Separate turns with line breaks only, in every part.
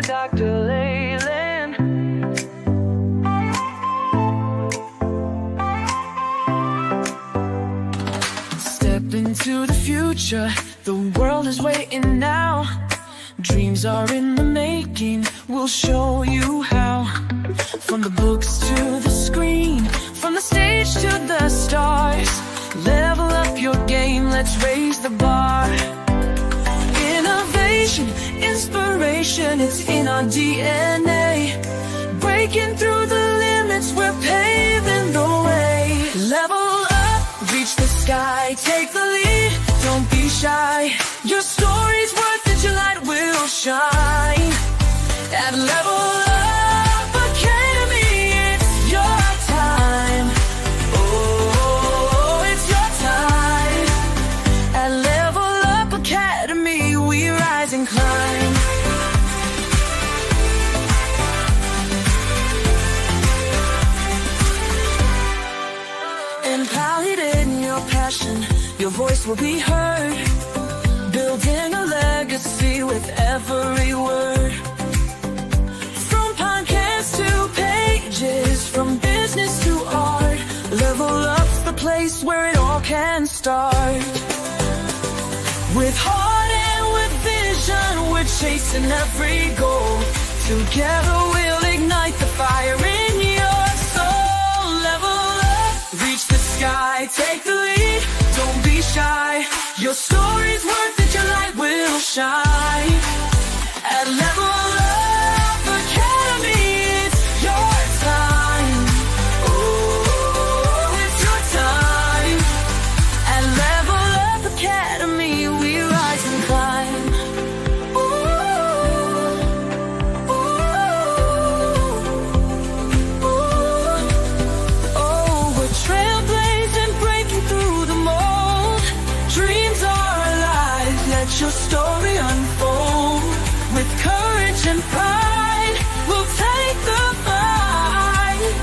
Dr. Leyland. Step into the future, the world is waiting now. Dreams are in the making, we'll show you how. From the books to the screen, from the stage to the stars. Level up your game, let's raise the bar. Innovation, inspiration, it's in our DNA. Breaking through the limits, we're paving the way. Level up, reach the sky, take the lead, don't be shy. Your story's worth it, your light will shine. At Level Up Academy, it's your time. Oh, it's your time. At Level Up Academy, we rise and climb. Empowered in your passion, your voice will be heard. Building a legacy with every word. From podcasts to pages, from business to art. Level Up's the place where it all can start. With heart and with vision, we're chasing every goal. Together we'll ignite the fire in your soul. Level up, reach the sky, take the lead, don't be shy. Your story's worth it, your light will shine. At Level Up Academy, it's your time. Oh, it's your time. At Level Up Academy, we rise and climb. Oh, we're trailblazing, breaking through the mold. Dreams are alive, let your story unfold. With courage and pride, we'll take the fight.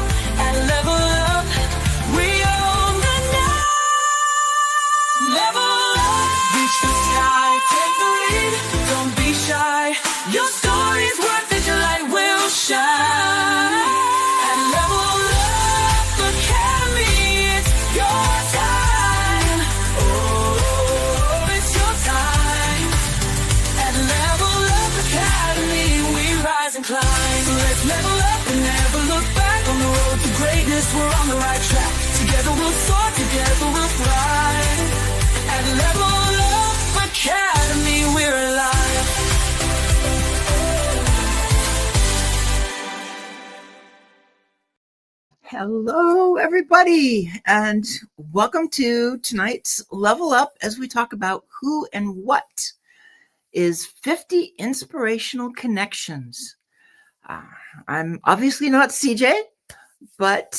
At Level Up, we own the night. Level up, reach the sky, take the lead, don't be shy. Your story's worth it, your light will shine. At Level Up Academy, it's your time. Oh, it's your time. At Level Up Academy, we rise and climb. So let's level up and never look back. On the road to greatness, we're on the right track. Together we'll soar, together we'll fly. At Level Up Academy, we're alive.
Hello, everybody, and welcome to tonight's Level Up as we talk about who and what is 50 inspirational connections. I'm obviously not CJ, but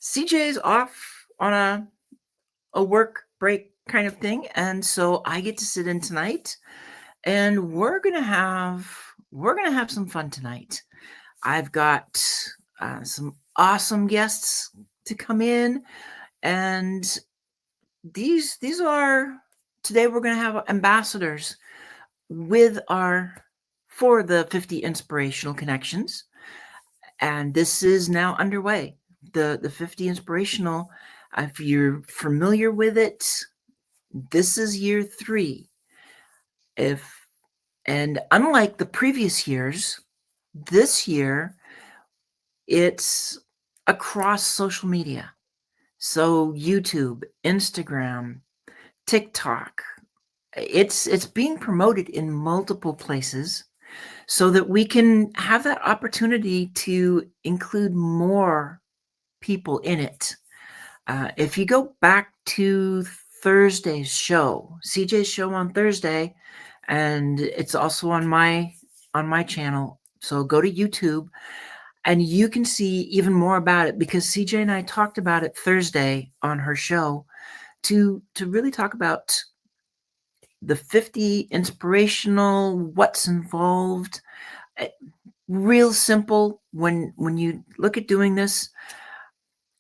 CJ is off on a work break kind of thing, and so I get to sit in tonight, and we're gonna have some fun tonight. I've got some awesome guests to come in, and these are today we're going to have ambassadors for the 50 inspirational connections, and this is now underway. The 50 inspirational, if you're familiar with it, this is year 3. And unlike the previous years, this year it's across social media. So YouTube, Instagram, TikTok, it's being promoted in multiple places so that we can have that opportunity to include more people in it. If you go back to Thursday's show, CJ's show on Thursday, and it's also on my channel. So go to YouTube and you can see even more about it, because CJ and I talked about it Thursday on her show to really talk about the 50 inspirational, what's involved. Real simple. When you look at doing this,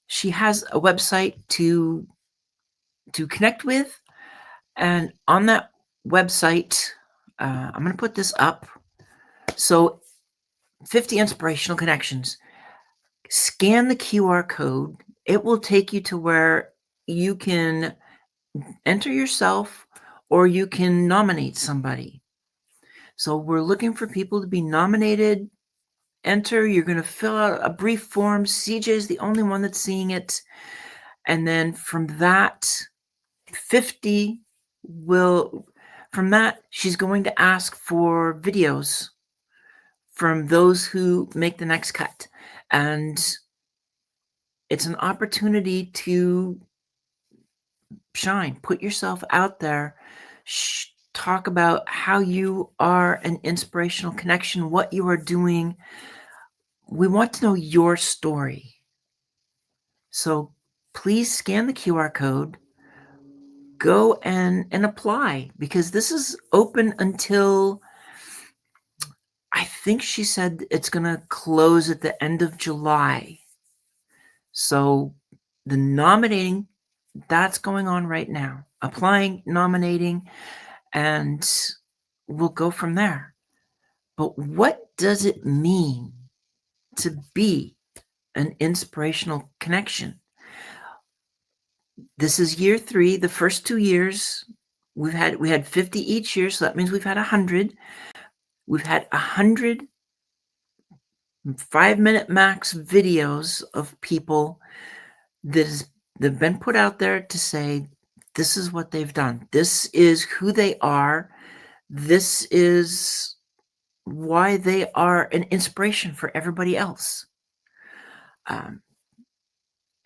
she has a website to connect with, and on that website, I'm going to put this up. So 50 inspirational connections. Scan the QR code. It will take you to where you can enter yourself or you can nominate somebody. So we're looking for people to be nominated. Enter. You're going to fill out a brief form. CJ is the only one that's seeing it. And then from that, 50 will, from that, she's going to ask for videos from those who make the next cut. And it's an opportunity to shine, put yourself out there, talk about how you are an inspirational connection, what you are doing. We want to know your story. So please scan the QR code, go and apply, because this is open until, I think she said it's going to close at the end of July. So the nominating, that's going on right now. Applying, nominating, and we'll go from there. But what does it mean to be an inspirational connection? This is year 3. The first 2 years we had 50 each year, so that means we've had 100. We've had 100 5-minute max videos of people that have been put out there to say, this is what they've done. This is who they are. This is why they are an inspiration for everybody else.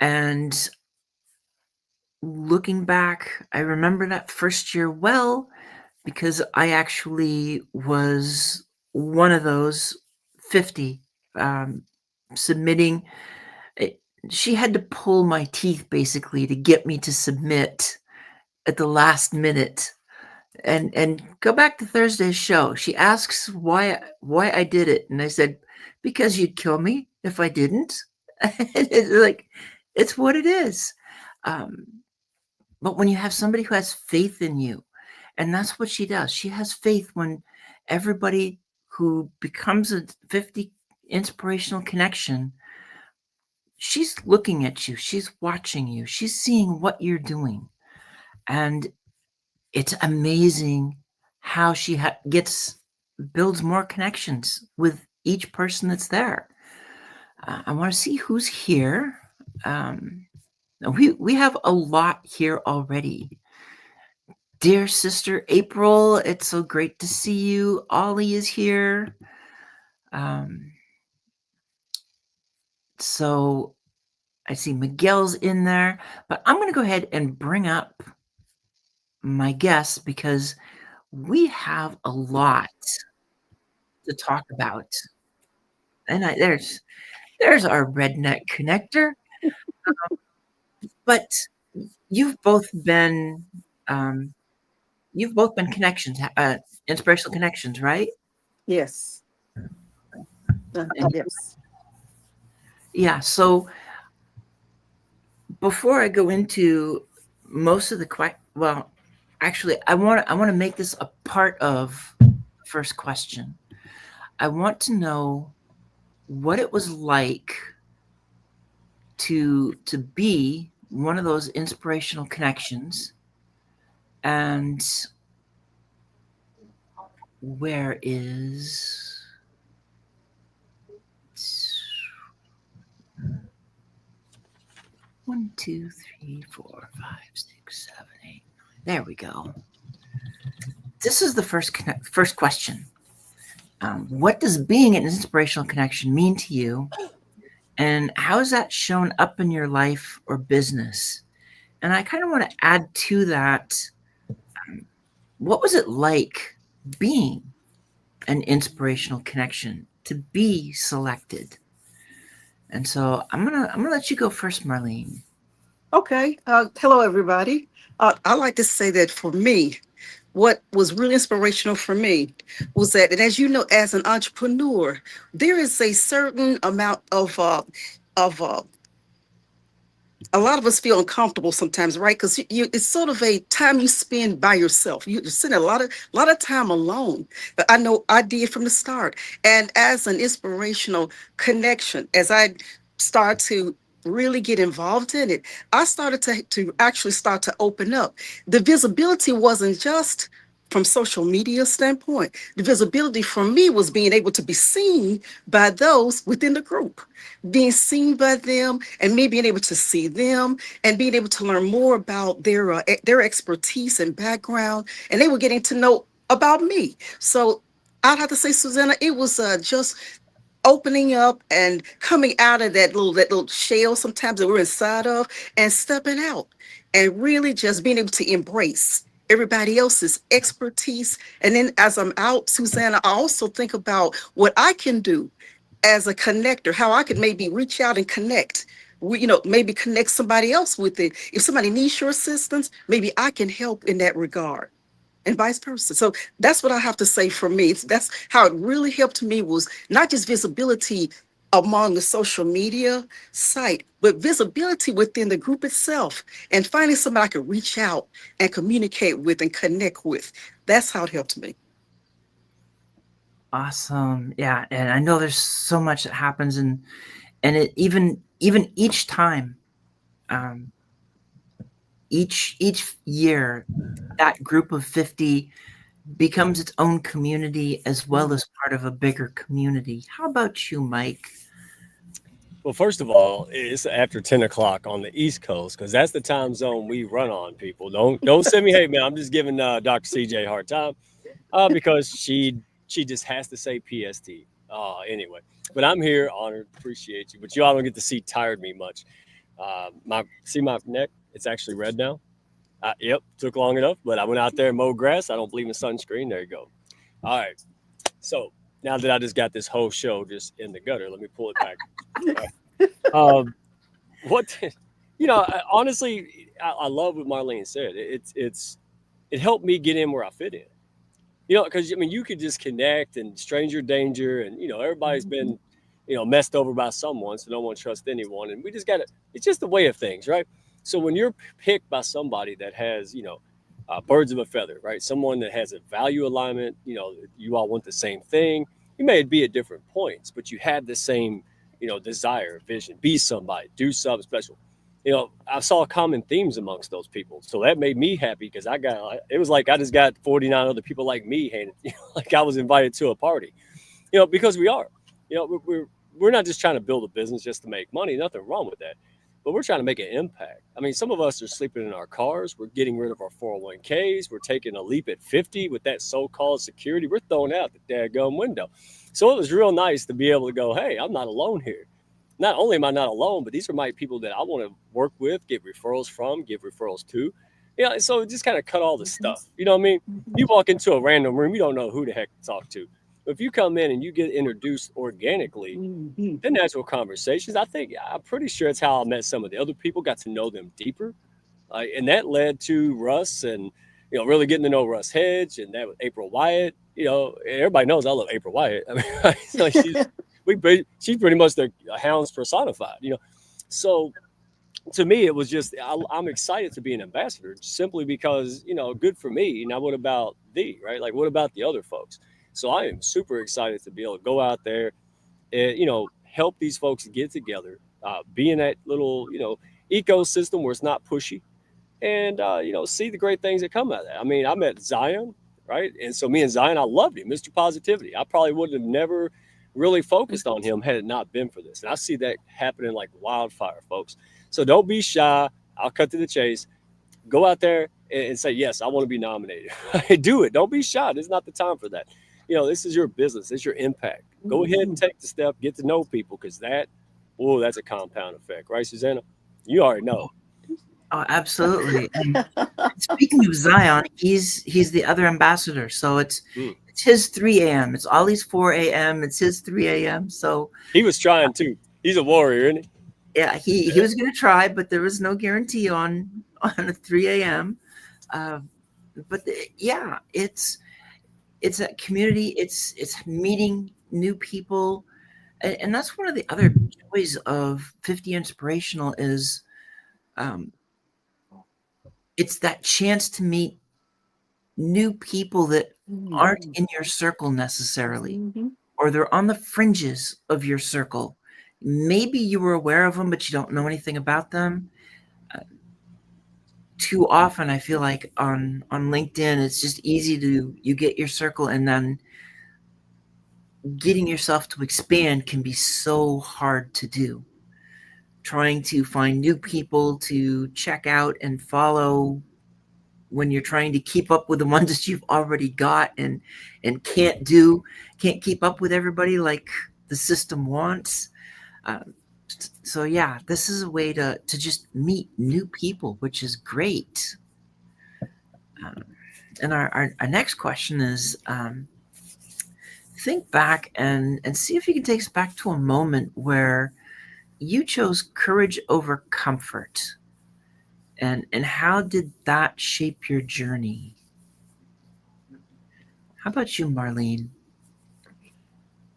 And looking back, I remember that first year well, because I actually was one of those 50 submitting. She had to pull my teeth basically to get me to submit at the last minute. And go back to Thursday's show. She asks why I did it, and I said, because you'd kill me if I didn't. It's like, it's what it is. But when you have somebody who has faith in you, and that's what she does. She has faith when everybody who becomes a 50 inspirational connection, she's looking at you, she's watching you, she's seeing what you're doing. And it's amazing how she builds more connections with each person that's there. I want to see who's here. We have a lot here already. Dear sister April, it's so great to see you. Ollie is here. So I see Miguel's in there, but I'm going to go ahead and bring up my guests because we have a lot to talk about. And there's our redneck connector. But you've both been connections, inspirational connections, right?
Yes.
And
Yes.
yeah, so before I go into most of the well, actually, I want to make this a part of the first question. I want to know what it was like to be one of those inspirational connections, and where is 1, 2, 3, 4, 5, 6, 7, 8, 9. There we go. This is the first question. What does being an inspirational connection mean to you? And how has that shown up in your life or business? And I kind of want to add to that, what was it like being an inspirational connection, to be selected? And so I'm gonna let you go first, Marlene.
Okay. Hello, everybody. I like to say that for me, what was really inspirational for me was that, and as you know, as an entrepreneur, there is a certain amount of a lot of us feel uncomfortable sometimes, right? Because it's sort of a time you spend by yourself. You're spending a lot of time alone. But I know I did from the start. And as an inspirational connection, as I start to really get involved in it, I started to actually start to open up. The visibility wasn't just from social media standpoint. The visibility for me was being able to be seen by those within the group, being seen by them, and me being able to see them and being able to learn more about their expertise and background, and they were getting to know about me. So I'd have to say, Susanna, it was just opening up and coming out of that little shell sometimes that we're inside of, and stepping out and really just being able to embrace everybody else's expertise. And then as I'm out, Susanna, I also think about what I can do as a connector, how I could maybe reach out and connect. Maybe connect somebody else with it. If somebody needs your assistance, maybe I can help in that regard, and vice versa. So that's what I have to say for me. That's how it really helped me, was not just visibility among the social media site, but visibility within the group itself, and finding somebody I could reach out and communicate with and connect with. That's how it helped me.
Awesome. Yeah, and I know there's so much that happens, and it even each time, um, each year, that group of 50 becomes its own community as well as part of a bigger community. How about you, Mike?
Well, first of all, it's after 10 o'clock on the East Coast because that's the time zone we run on. People don't send me hate mail. I'm just giving Dr. CJ a hard time because she just has to say PST. Anyway, but I'm here, honored, appreciate you. But you all don't get to see tired me much. My neck? It's actually red now. Yep, took long enough, but I went out there and mowed grass. I don't believe in sunscreen. There you go. All right. So now that I just got this whole show just in the gutter, let me pull it back. Um, what honestly, I love what Marlene said. It helped me get in where I fit in. Because I mean, you could just connect and stranger danger, and everybody's been messed over by someone, so no one trusts anyone, and we just got to. It's just the way of things, right? So when you're picked by somebody that has birds of a feather, right? Someone that has a value alignment, you all want the same thing. You may be at different points, but you have the same desire, vision, be somebody, do something special. I saw common themes amongst those people. So that made me happy because it was like I just got 49 other people like me handed, like I was invited to a party, because we are, we're not just trying to build a business just to make money. Nothing wrong with that. But we're trying to make an impact. I mean, some of us are sleeping in our cars. We're getting rid of our 401ks. We're taking a leap at 50 with that so-called security. We're throwing out the daggum window. So it was real nice to be able to go, hey, I'm not alone here. Not only am I not alone, but these are my people that I want to work with, get referrals from, give referrals to. So it just kind of cut all the stuff. You know what I mean? You walk into a random room, you don't know who the heck to talk to. But if you come in and you get introduced organically,
Mhm.
the natural conversations, I'm pretty sure it's how I met some of the other people, got to know them deeper. And that led to Russ and, really getting to know Russ Hedge, and that was April Wyatt. Everybody knows I love April Wyatt. I mean, so she's pretty much the hounds personified, So to me, it was just I'm excited to be an ambassador simply because good for me. Now, what about thee, right? Like, what about the other folks? So I am super excited to be able to go out there and help these folks get together, be in that little ecosystem where it's not pushy, and see the great things that come out of that. I mean, I met Zion, right? And so me and Zion, I loved him, Mr. Positivity. I probably would have never really focused on him had it not been for this. And I see that happening like wildfire, folks. So don't be shy. I'll cut to the chase. Go out there and say, yes, I want to be nominated. Do it. Don't be shy. This is not the time for that. This is your business. It's your impact. Go ahead and take the step, get to know people, because that's a compound effect, right, Susanna? You already know.
Oh, absolutely. And speaking of Zion, he's the other ambassador. So
Mm.
it's his 3 a.m. It's Ollie's 4 a.m. It's his 3 a.m. So
He was trying to. He's a warrior, isn't he?
yeah, he was going to try, but there was no guarantee on a 3 a.m. Uh, but yeah, it's a community. It's meeting new people, and that's one of the other joys of 50 Inspirational is um, it's that chance to meet new people that aren't in your circle necessarily, or they're on the fringes of your circle. Maybe you were aware of them, but you don't know anything about them. Too often, I feel like on LinkedIn, it's just easy to you get your circle, and then getting yourself to expand can be so hard to do. Trying to find new people to check out and follow when you're trying to keep up with the ones that you've already got and can't keep up with everybody like the system wants. Uh, so yeah, this is a way to just meet new people, which is great. And our next question is, think back and see if you can take us back to a moment where you chose courage over comfort. And how did that shape your journey? How about you, Marlene?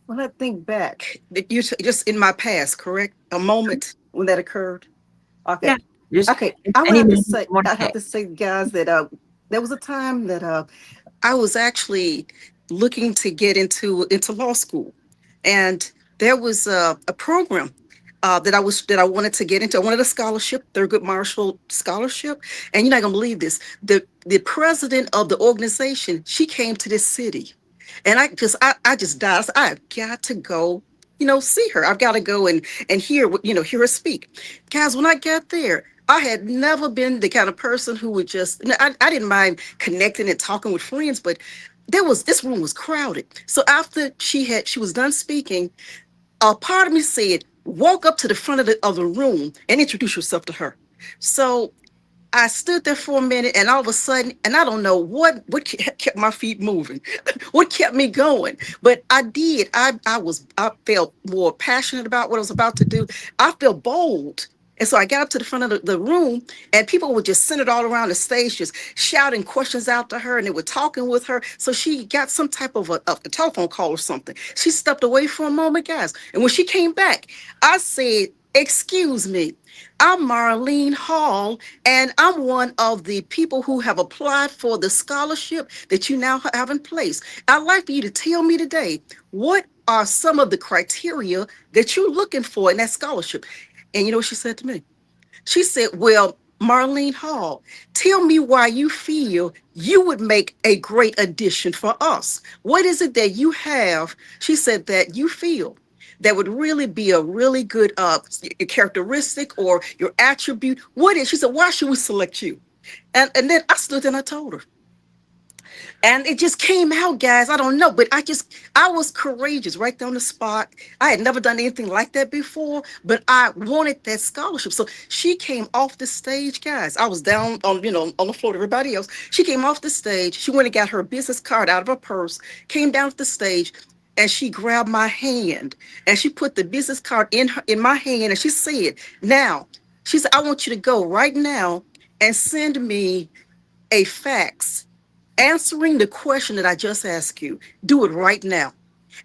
When I think back, you just in my past, correct? A moment when that occurred. Okay.
Yeah, just
Okay. I would
any
have to
moment you
say,
want
I
to
have
pick.
to say, guys, that there was a time that I was actually looking to get into law school, and there was a program that I wanted to get into. I wanted a scholarship, Thurgood Marshall scholarship, and you're not gonna believe this. The president of the organization, she came to this city, and I just died. I said, I've got to go. See her. I've got to go and hear her speak. Guys, when I got there, I had never been the kind of person who would just, I didn't mind connecting and talking with friends, but this room was crowded. So after she was done speaking, a part of me said, walk up to the front of the room and introduce yourself to her. So I stood there for a minute, and all of a sudden, and I don't know what kept my feet moving, what kept me going, but I did. I felt more passionate about what I was about to do. I felt bold. And so I got up to the front of the room, and people were just centered all around the stage, just shouting questions out to her, and they were talking with her. So she got some type of a telephone call or something. She stepped away for a moment, guys. And when she came back, I said, excuse me, I'm Marlene Hall, and I'm one of the people who have applied for the scholarship that you now have in place. I'd like for you to tell me today, what are some of the criteria that you're looking for in that scholarship? And you know what she said to me? She said, well, Marlene Hall, tell me why you feel you would make a great addition for us. What is it that you have, she said, that you feel that would really be a really good characteristic or your attribute? What is, she said, why should we select you? And then I stood there and I told her. And it just came out, guys. I don't know, but I was courageous right there on the spot. I had never done anything like that before, but I wanted that scholarship. So she came off the stage, guys. I was down on the floor with everybody else. She came off the stage. She went and got her business card out of her purse, came down to the stage, and she grabbed my hand and she put the business card in my hand, and she said, now, she said, I want you to go right now and send me a fax answering the question that I just asked you. Do it right now.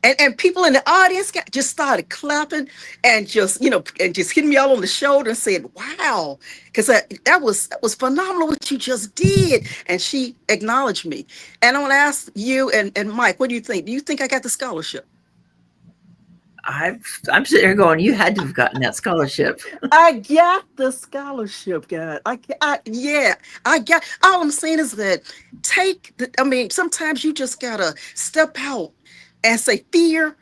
And people in the audience just started clapping and just hitting me all on the shoulder and said, wow, because that was phenomenal what you just did. And she acknowledged me. And I want to ask you and Mike, what do you think? Do you think I got the scholarship?
I'm sitting here going, you had to have gotten that scholarship.
I got the scholarship, guys. Yeah, I got. All I'm saying is that I mean, sometimes you just gotta step out and say, fear.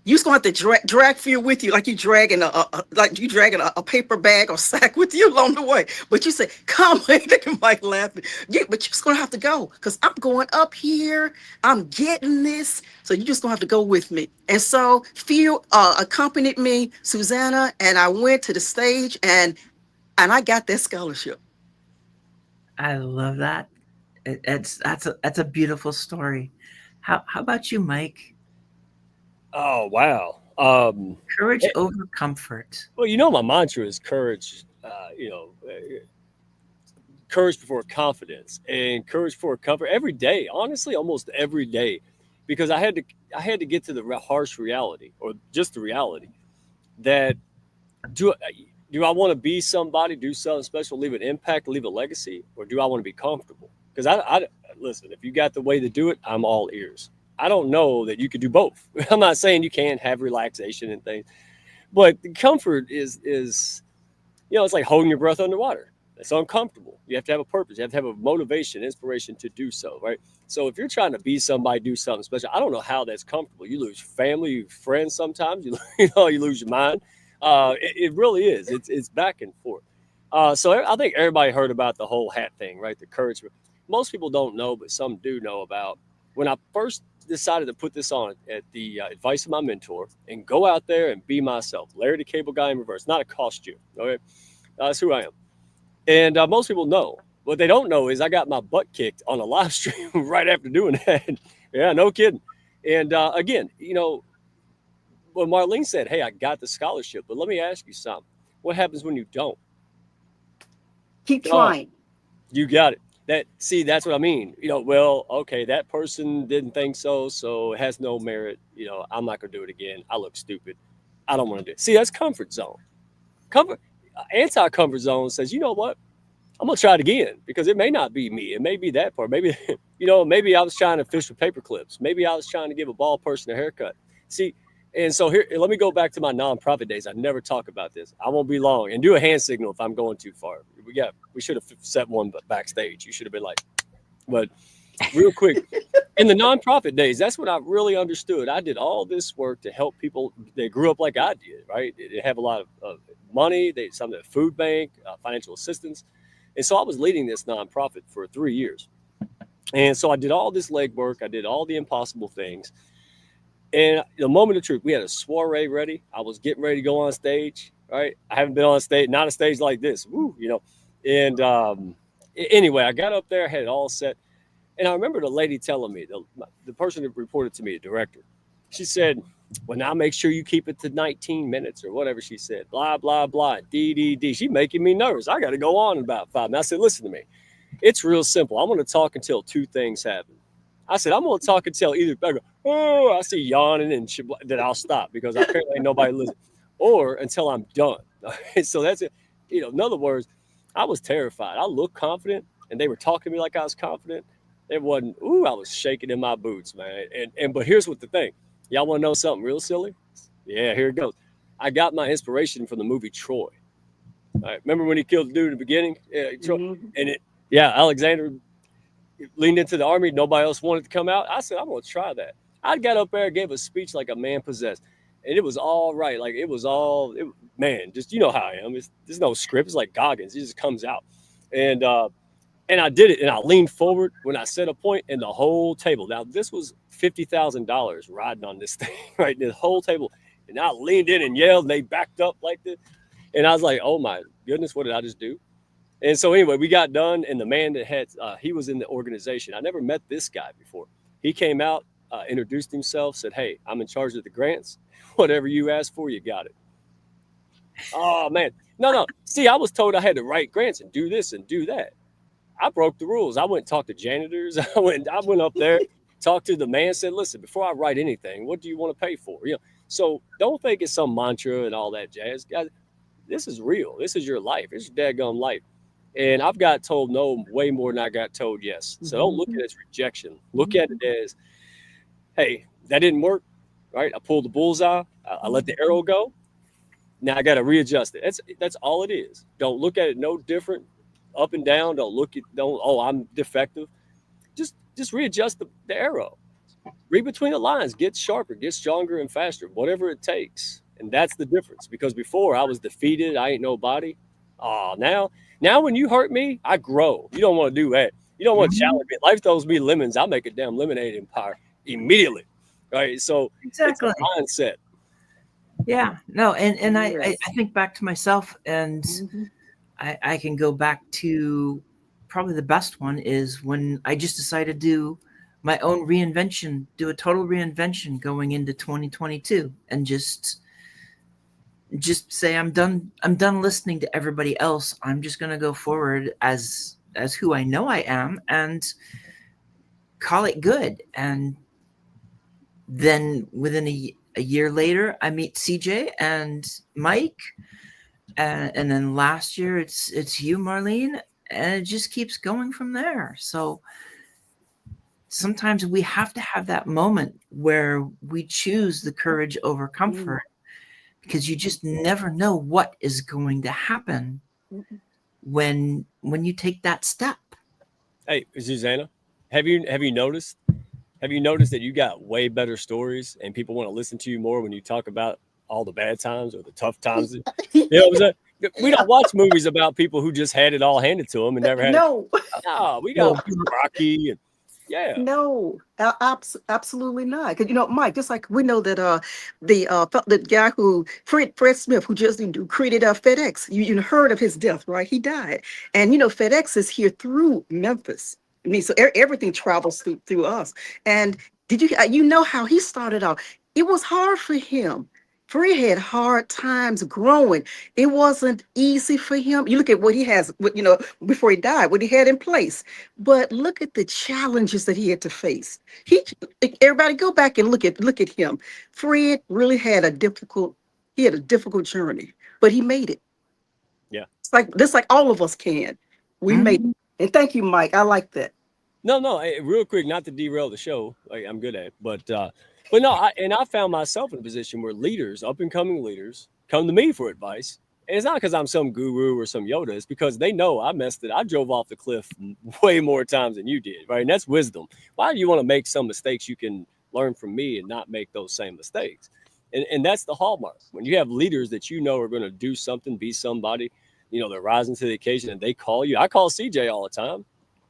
You just gonna have to drag fear with you, like you dragging a paper bag or sack with you along the way. But you say, "Come," look at Mike laughing. Yeah, but you're just gonna have to go because I'm going up here. I'm getting this, so you just gonna have to go with me. And so fear accompanied me, Susanna, and I went to the stage and I got that scholarship.
I love that. That's a beautiful story. How about you, Mike?
Oh wow.
Courage
eh,
over comfort.
well, my mantra is courage. Courage before confidence and courage before comfort every day. Honestly, almost every day, because I had to get to the harsh reality, or just the reality that do do I want to be somebody, do something special, leave an impact, leave a legacy, or do I want to be comfortable? Because I listen, if you got the way to do it, I'm all ears. I don't know that you could do both. I'm not saying you can't have relaxation and things, but the comfort is it's like holding your breath underwater. It's uncomfortable. You have to have a purpose. You have to have a motivation, inspiration to do so, right? So if you're trying to be somebody, do something special, I don't know how that's comfortable. You lose family, you friends sometimes. You lose your mind. It really is. It's back and forth. So I think everybody heard about the whole hat thing, right? The courage. Most people don't know, but some do know about. When I first decided to put this on at the advice of my mentor and go out there and be myself, Larry the Cable Guy in reverse, not a costume. Okay, that's who I am. And most people know. What they don't know is I got my butt kicked on a live stream right after doing that. Yeah, no kidding. And again, when Marlene said, "Hey, I got the scholarship," but let me ask you something. What happens when you don't?
Keep
Oh,
trying.
you got it. That's what I mean. Well, okay, that person didn't think so, so it has no merit. I'm not gonna do it again. I look stupid. I don't want to do it. See, that's comfort zone. Comfort Anti-comfort zone says, you know what? I'm gonna try it again because it may not be me. It may be that part. Maybe maybe I was trying to fish with paper clips. Maybe I was trying to give a bald person a haircut. See, and so here, let me go back to my nonprofit days. I never talk about this. I won't be long. And do a hand signal if I'm going too far. We should have set one backstage. You should have been like, but real quick, in the nonprofit days, that's what I really understood. I did all this work to help people that grew up like I did, right? They have a lot of money. Some of the food bank, financial assistance. And so I was leading this nonprofit for 3 years. And so I did all this legwork. I did all the impossible things. And the moment of truth, we had a soiree ready. I was getting ready to go on stage, right? I haven't been on stage, not a stage like this, And anyway, I got up there, had it all set. And I remember the lady telling me, the person that reported to me, the director, she said, well, now make sure you keep it to 19 minutes or whatever she said, blah, blah, blah, D. She making me nervous. I got to go on in about 5 minutes. I said, listen to me. It's real simple. I'm going to talk until two things happen. I said, I'm going to talk until either I go, oh, I see yawning and then I'll stop because apparently nobody listens, or until I'm done. So that's it. In other words, I was terrified. I looked confident and they were talking to me like I was confident. It wasn't, I was shaking in my boots, man. But here's what the thing. Y'all want to know something real silly? Yeah, here it goes. I got my inspiration from the movie Troy. All right, remember when he killed the dude in the beginning? Yeah, Troy, and Alexander leaned into the army. Nobody else wanted to come out. I said, I'm going to try that. I got up there, gave a speech like a man possessed. And it was all right. Like man, just, how I am. There's no script. It's like Goggins. It just comes out. And I did it, and I leaned forward when I set a point, and the whole table. Now, this was $50,000 riding on this thing, right? The whole table. And I leaned in and yelled, and they backed up like this. And I was like, oh, my goodness, what did I just do? And so anyway, we got done, and the man that had, he was in the organization. I never met this guy before. He came out, introduced himself, said, hey, I'm in charge of the grants. Whatever you ask for, you got it. Oh, man. No. See, I was told I had to write grants and do this and do that. I broke the rules. I went and talked to janitors. I went up there, talked to the man, said, listen, before I write anything, what do you want to pay for? So don't think it's some mantra and all that jazz. Guys, this is real. This is your life. It's your daggone life. And I've got told no way more than I got told yes. So don't look at it as rejection. Look at it as, hey, that didn't work, right? I pulled the bullseye. I let the arrow go. Now I got to readjust it. That's all it is. Don't look at it no different. Up and down. I'm defective. Just readjust the arrow. Read between the lines. Get sharper. Get stronger and faster. Whatever it takes. And that's the difference. Because before I was defeated. I ain't nobody. Now when you hurt me, I grow. You don't want to do that. You don't want to challenge me. Life throws me lemons. I'll make a damn lemonade empire immediately. Right. So
Exactly.
It's a mindset.
Yeah. No. And I think back to myself, and I can go back to probably the best one is when I just decided to do my own reinvention, do a total reinvention going into 2022, and just say I'm done listening to everybody else. I'm just going to go forward as who I know I am and call it good. And then within a year later, I meet CJ and Mike, and then last year it's you, Marlene, and it just keeps going from there. So sometimes we have to have that moment where we choose the courage over
Mm,
comfort, because you just never know what is going to happen
mm,
when you take that step.
Hey, Susanna, have you noticed that you got way better stories and people want to listen to you more when you talk about all the bad times or the tough times? You
mm.
know what I'm saying? We
Yeah.
don't watch movies about people who just had it all handed to them and never had it.
No.
Ah, we got
Well,
Rocky and yeah,
No, absolutely not. Because Mike, just like we know that the guy who Fred Smith, who just created FedEx, you heard of his death, right? He died, and FedEx is here through Memphis. I mean, so everything travels through us. And did you know how he started out? It was hard for him. Fred had hard times growing. It wasn't easy for him. You look at what he has, before he died, what he had in place. But look at the challenges that he had to face. He Everybody go back and look at him. Fred really had a difficult journey, but he made it.
yeah.
It's like just like all of us can. We made it.
mhm.
And thank you, Mike. I like that.
No, no. Real quick, not to derail the show, like I'm good at it, but no. I found myself in a position where leaders, up and coming leaders, come to me for advice. And it's not because I'm some guru or some Yoda. It's because they know I messed it. I drove off the cliff way more times than you did, right? And that's wisdom. Why do you want to make some mistakes you can learn from me and not make those same mistakes? And that's the hallmark. When you have leaders that you know are going to do something, be somebody, they're rising to the occasion and they call you. I call CJ all the time.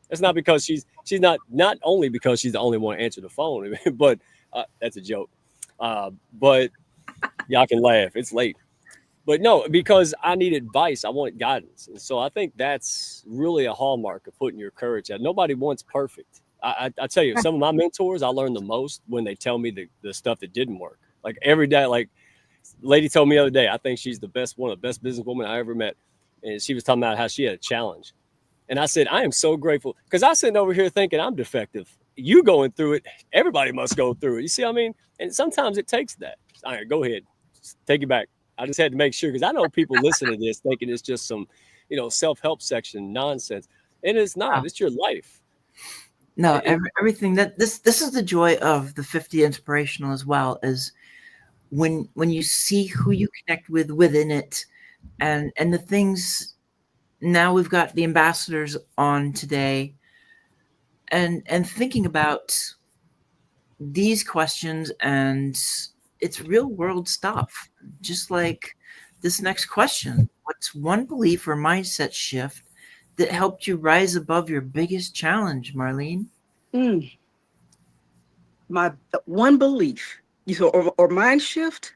That's not because she's not only because she's the only one to answer the phone, but that's a joke. But y'all can laugh. It's late. But no, because I need advice. I want guidance. And so I think that's really a hallmark of putting your courage out. Nobody wants perfect. I tell you, some of my mentors, I learn the most when they tell me the stuff that didn't work. Like every day, like lady told me the other day, I think she's one of the best businesswomen I ever met. And she was talking about how she had a challenge. And I said, I am so grateful because I sitting over here thinking I'm defective. You going through it, everybody must go through it. You see what I mean? And sometimes it takes that. All right, go ahead. Take it back. I just had to make sure because I know people listen to this thinking it's just some, self-help section nonsense. And it's not. It's your life.
No,
And
everything that this is the joy of the 50 inspirational as well, is when you see who you connect with within it, and the things. Now we've got the ambassadors on today, and thinking about these questions, and it's real world stuff, just like this next question: what's one belief or mindset shift that helped you rise above your biggest challenge, Marlene?
Mm, my one belief, or mind shift,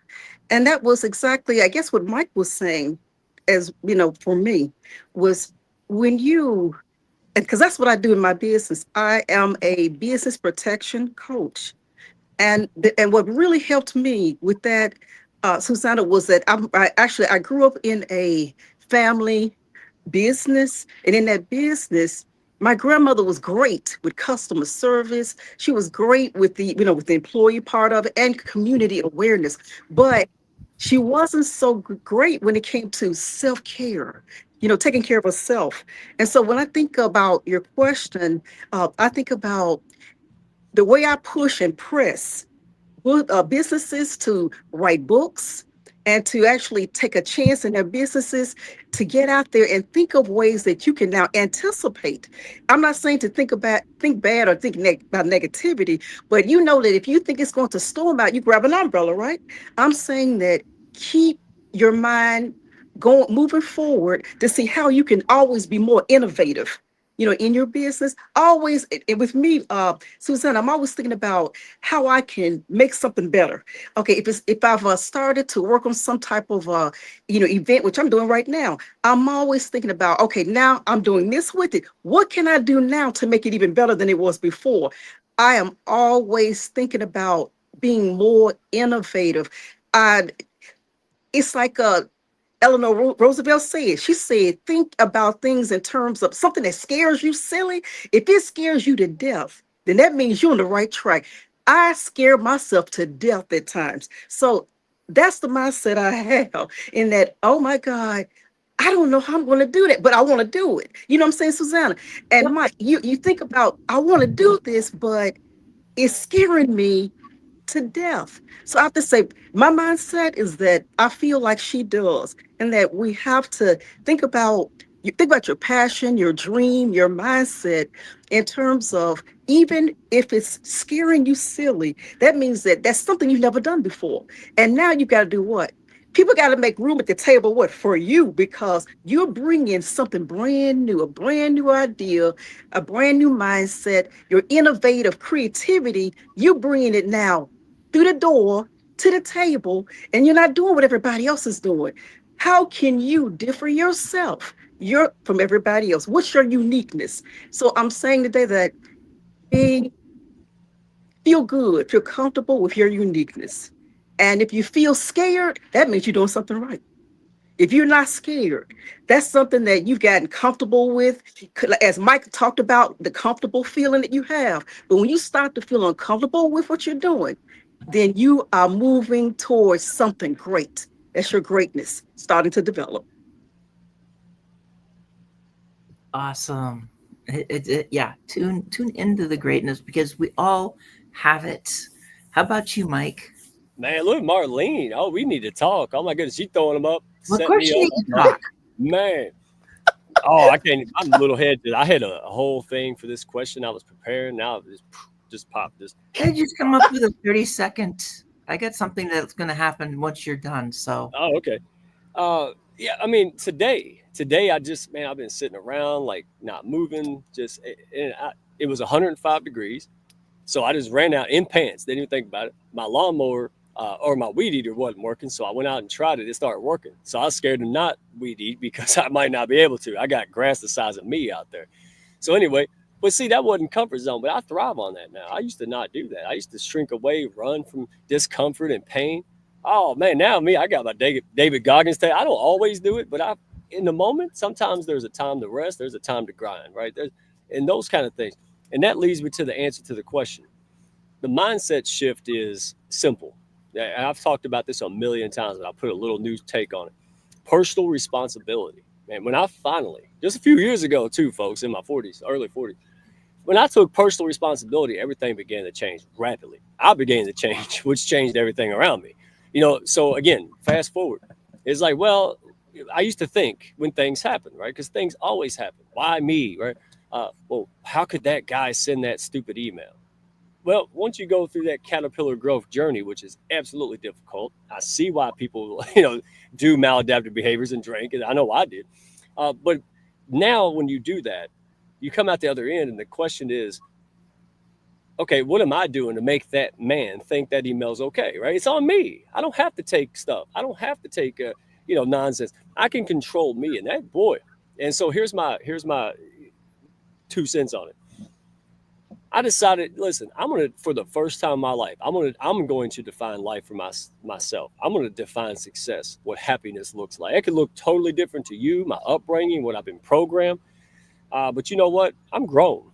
and that was exactly, I guess, what Mike was saying. As for me, was when you and because that's what I do in my business. I am a business protection coach. And what really helped me with that, Susanna, was that I grew up in a family business, and in that business, my grandmother was great with customer service. She was great with the employee part of it and community awareness, but she wasn't so great when it came to self-care, taking care of herself. And so when I think about your question, I think about the way I push and press businesses to write books and to actually take a chance in their businesses, to get out there and think of ways that you can now anticipate. I'm not saying to think bad or about negativity, but you know that if you think it's going to storm out, you grab an umbrella, right? I'm saying that keep your mind going, moving forward, to see how you can always be more innovative, in your business. Always, and with me, Suzanne, I'm always thinking about how I can make something better. Okay, if I've started to work on some type of event, which I'm doing right now, I'm always thinking about, okay, now I'm doing this with it. What can I do now to make it even better than it was before? I am always thinking about being more innovative. I It's like Eleanor Roosevelt said. She said, think about things in terms of something that scares you silly. If it scares you to death, then that means you're on the right track. I scare myself to death at times. So That's the mindset I have in that, oh my God, I don't know how I'm going to do that, but I want to do it. You know what I'm saying, Susanna? And
Yep.
Mike, you think about, I want to do this, but it's scaring me to death. So I have to say, my mindset is that I feel like she does, and that we have to think about you think about your passion, your dream, your mindset in terms of even if it's scaring you silly, that means that that's something you've never done before. And now you got to do what? People got to make room at the table, what, for you, because you're bringing something brand new, a brand new idea, a brand new mindset, your innovative creativity. You bringing it now through the door to the table, and you're not doing what everybody else is doing. How can you differ yourself from everybody else? What's your uniqueness? So I'm saying today that be feel good, feel comfortable with your uniqueness. And if you feel scared, that means you're doing something right. If you're not scared, that's something that you've gotten comfortable with. As Mike talked about, the comfortable feeling that you have. But when you start to feel uncomfortable with what you're doing, then you are moving towards something great. That's your greatness starting to develop.
Awesome. Yeah, tune into the greatness because we all have it. How about you, Mike?
Man, look, Marlene. Oh, we need to talk. Oh my goodness, she throwing them up,
Well, of
set
course
me
you
up.
need to
Right,
talk.
man. Oh, I can't. I'm a little head. I had a whole thing for this question. I was preparing. Now it just popped. Just
They just come up with a 30-second. I got something that's going to happen once you're done. So,
oh, okay. Yeah. I mean, today, I just man, I've been sitting around like not moving. It was 105 degrees. So I just ran out in pants. Didn't even think about it. My lawnmower or my weed eater wasn't working. So I went out and tried it. It started working. So I was scared to not weed eat because I might not be able to. I got grass the size of me out there. So anyway, but see, that wasn't comfort zone, but I thrive on that now. I used to not do that. I used to shrink away, run from discomfort and pain. Oh man, now me, I got my David Goggins thing. I don't always do it, but in the moment, sometimes there's a time to rest, there's a time to grind, right? And those kind of things. And that leads me to the answer to the question. The mindset shift is simple. And I've talked about this a million times, but I'll put a little new take on it. Personal responsibility. Man, when I finally, just a few years ago, too, folks, in my 40s, early 40s, when I took personal responsibility, everything began to change rapidly. I began to change, which changed everything around me. So again, fast forward. It's like, well, I used to think when things happen, right? Because things always happen. Why me, right? Well, how could that guy send that stupid email? Well, once you go through that caterpillar growth journey, which is absolutely difficult, I see why people, do maladaptive behaviors and drink, and I know I did. But now, when you do that, you come out the other end, and the question is, okay, what am I doing to make that man think that email's okay? Right? It's on me. I don't have to take stuff. I don't have to take, nonsense. I can control me, and that boy. And so here's my 2 cents on it. I decided, listen, I'm gonna for the first time in my life, I'm going to define life for myself. I'm gonna define success, what happiness looks like. It could look totally different to you, my upbringing, what I've been programmed. But you know what? I'm grown.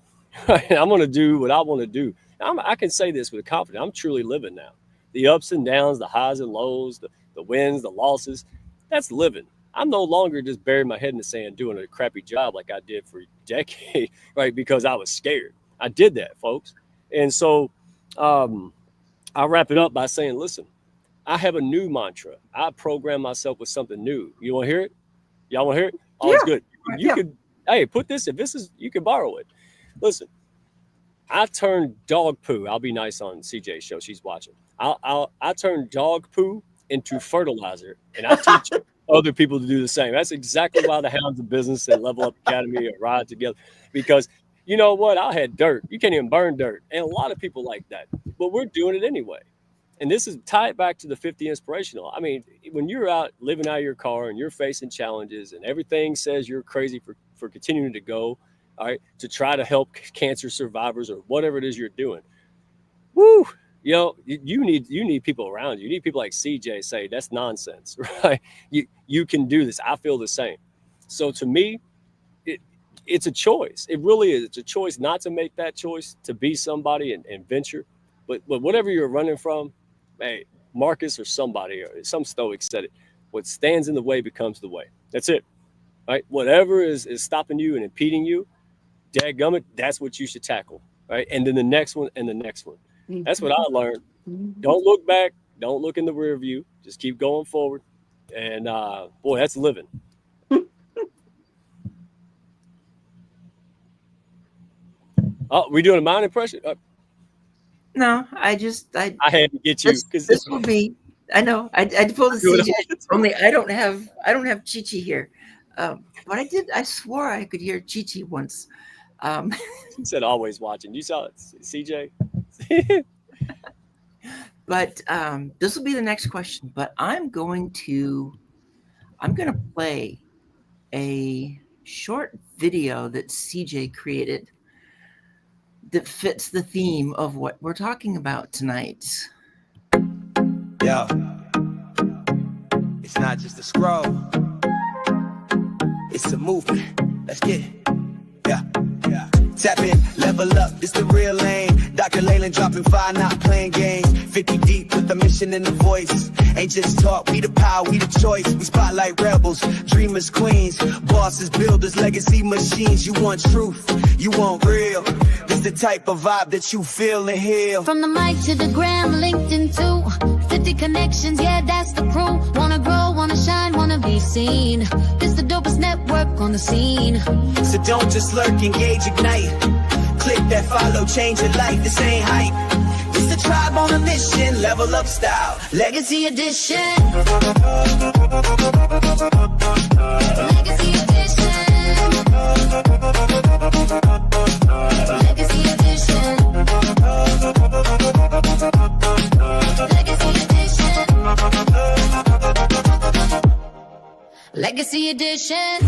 I'm gonna do what I want to do. I can say this with confidence. I'm truly living now. The ups and downs, the highs and lows, the wins, the losses. That's living. I'm no longer just burying my head in the sand doing a crappy job like I did for decades, right? Because I was scared. I did that, folks. And so um, I'll wrap it up by saying, listen, I have a new mantra. I program myself with something new. You want to hear it? Y'all want to hear it? Oh, it's
Yeah,
good. You
yeah.
could, hey, put this, if this is, you can borrow it. Listen, I turned dog poo. I'll be nice on CJ's show. She's watching. I turn dog poo into fertilizer, and I teach other people to do the same. That's exactly why the Hounds of Business and Level Up Academy are ride together. Because you know what? I had dirt. You can't even burn dirt, and a lot of people like that. But we're doing it anyway. And this is tied back to the 50 inspirational. I mean, when you're out living out of your car and you're facing challenges and everything says you're crazy for continuing to go, all right, to try to help cancer survivors or whatever it is you're doing. Woo! You need people around you. You need people like CJ say that's nonsense, right? You can do this. I feel the same. So to me, it it's a choice. It really is. It's a choice not to make that choice to be somebody and venture. But whatever you're running from, hey, Marcus or somebody or some Stoic said it. What stands in the way becomes the way. That's it. Right? Whatever is stopping you and impeding you, dadgummit, that's what you should tackle. Right? And then the next one and the next one. That's what I learned. Don't look back. Don't look in the rear view. Just keep going forward. And boy, that's living. Oh, we doing a mind impression?
No, I
had to get you because
this will be. I know. I pulled the CJ. Only I don't have Chi-Chi here, but I swore I could hear Chi-Chi once.
He said always watching. You saw it, CJ.
But this will be the next question. But I'm going to play a short video that CJ created that fits the theme of what we're talking about tonight.
Yo, it's not just a scroll, it's a movement. Let's get it. Yeah. Tap in, level up, it's the real lane. Dr. Leyland dropping fire, not playing games. 50 deep with the mission in the voice. Ain't just talk, we the power, we the choice. We spotlight rebels, dreamers, queens, bosses, builders, legacy machines. You want truth, you want real. This the type of vibe that you feel and heal.
From the mic to the gram, LinkedIn too. 50 connections, yeah, that's the crew. Wanna grow, wanna shine, wanna be seen. This the dopest network on the scene.
So don't just lurk, engage, ignite. Click that follow, change your life, this ain't hype. This the tribe on a mission, level up style.
Legacy edition. Legacy edition. Legacy edition. Legacy edition. Legacy edition.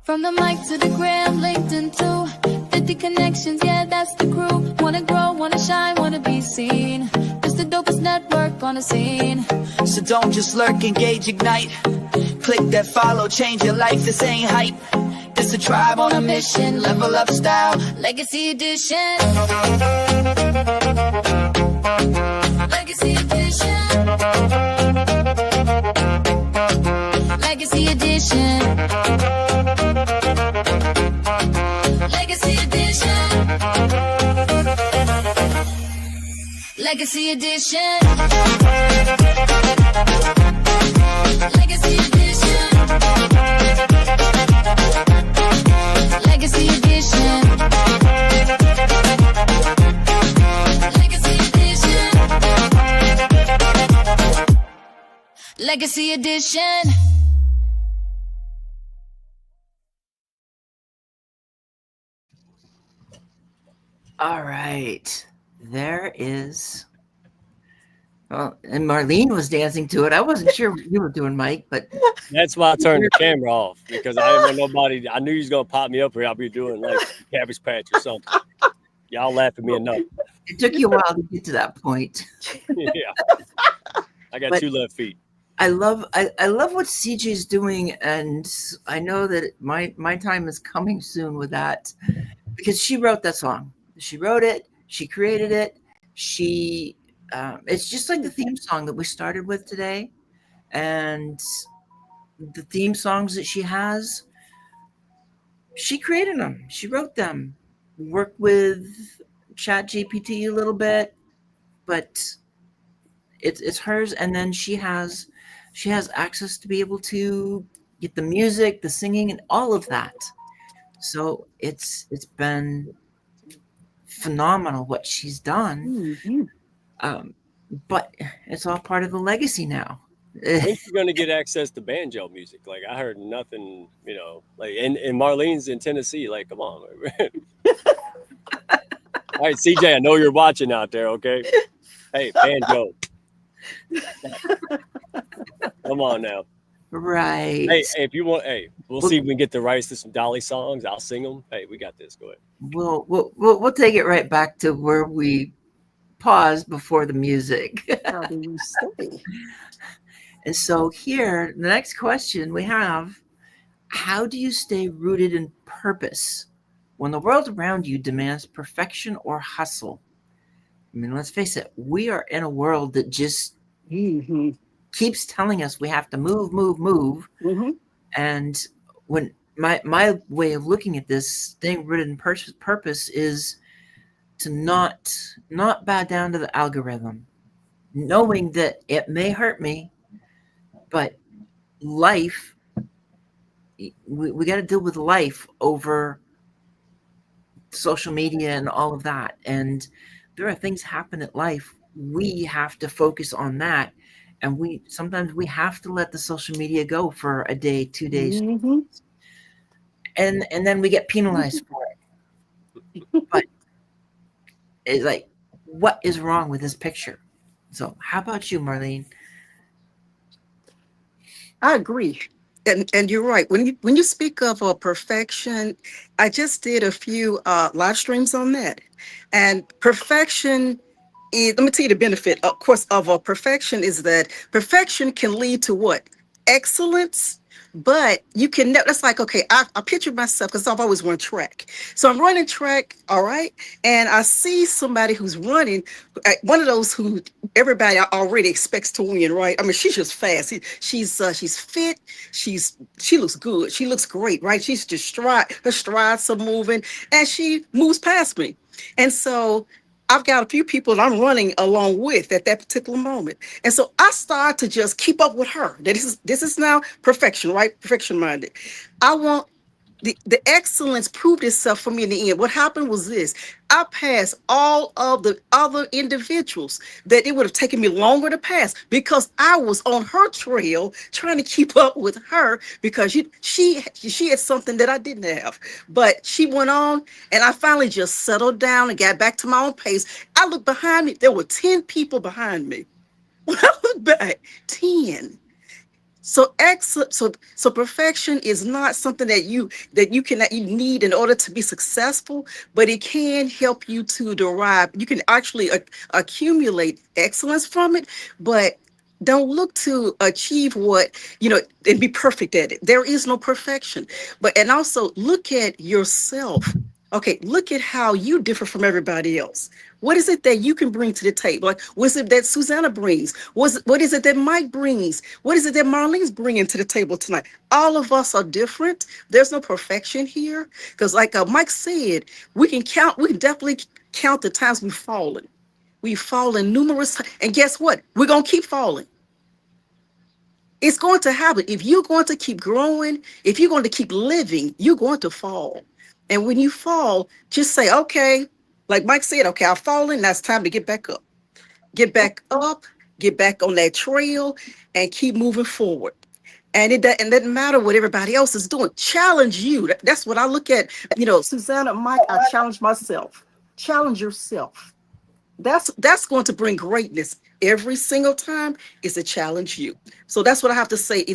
From the mic to the gram, LinkedIn too. 50 connections, yeah, that's the crew. Wanna grow, wanna shine, wanna be seen. It's the dopest network on the scene.
So don't just lurk, engage, ignite. Click that follow, change your life, this ain't hype. This a tribe on a mission, level up style.
Legacy edition. Legacy edition. Legacy edition. Legacy edition. Legacy edition. Legacy edition. Legacy edition. Legacy edition. Legacy edition.
All right, there is. Well, and Marlene was dancing to it. I wasn't sure what you were doing, Mike, but
That's why I turned the camera off because I didn't want nobody. I knew he was gonna pop me up here. I'll be doing like Cabbage Patch or something. Y'all laugh at me enough.
it took you a while to get to that point.
Yeah, I got
But-
2 left feet.
I love what CJ's doing, and I know that my time is coming soon with that because she wrote that song. She wrote it. She created it. It's just like the theme song that we started with today, and the theme songs that she has. She created them. She wrote them. Worked with ChatGPT a little bit, but it's hers. And then she has access to be able to get the music, the singing, and all of that. So it's been phenomenal what she's done. But it's all part of the legacy now.
When's you gonna get access to banjo music? Like I heard nothing, like and Marlene's in Tennessee. Like, come on. All right, CJ, I know you're watching out there, okay? Hey, banjo. Come on now.
Right.
Hey, if you want, hey, we'll
We'll,
see if we can get the rights to some Dolly songs. I'll sing them. Hey, we got this. Go ahead.
we'll take it right back to where we paused before the music.
How do you say?
And so here, the next question we have, how do you stay rooted in purpose when the world around you demands perfection or hustle? I mean, let's face it, we are in a world that just
Mm-hmm.
keeps telling us we have to move, move, move.
Mm-hmm.
And when my way of looking at this, staying rooted in purpose is to not bow down to the algorithm, knowing that it may hurt me, but life, we got to deal with life over social media and all of that. And there are things happen in life. We have to focus on that. And we sometimes we have to let the social media go for a day, 2 days,
Mm-hmm.
and then we get penalized for it. But it's like, what is wrong with this picture? So how about you, Marlene?
I agree. And you're right. When you speak of perfection, I just did a few live streams on that. And perfection is, let me tell you the benefit, of course, of perfection is that perfection can lead to what? Excellence. But you can never, that's like, okay, I picture myself because I've always run track. So I'm running track, all right? And I see somebody who's running, one of those who everybody already expects to win, right? I mean, she's just fast. She's fit. She looks good. She looks great, right? She's just her strides are moving, and she moves past me. And so I've got a few people that I'm running along with at that particular moment. And so I start to just keep up with her. This is now perfection, right? Perfection minded. I want the excellence proved itself for me in the end. What happened was this: I passed all of the other individuals that it would have taken me longer to pass because I was on her trail trying to keep up with her because she had something that I didn't have. But she went on, and I finally just settled down and got back to my own pace. I looked behind me, there were 10 people behind me. When I look back, 10. So excellent. So perfection is not something that you need in order to be successful, but it can help you to derive. You can actually accumulate excellence from it, but don't look to achieve what and be perfect at it. There is no perfection. But and also look at yourself. Okay, look at how you differ from everybody else. What is it that you can bring to the table? Like, what is it that Susanna brings? What is it that Mike brings? What is it that Marlene's bringing to the table tonight? All of us are different. There's no perfection here. Because, like Mike said, we can definitely count the times we've fallen. We've fallen numerous times. And guess what? We're going to keep falling. It's going to happen. If you're going to keep growing, if you're going to keep living, you're going to fall. And when you fall, just say, okay, like Mike said, okay, I've fallen. Now it's time to get back up. Get back up, get back on that trail, and keep moving forward. And it doesn't matter what everybody else is doing. Challenge you. That's what I look at. Susanna, Mike, I challenge myself. Challenge yourself. That's going to bring greatness every single time, is to challenge you. So that's what I have to say,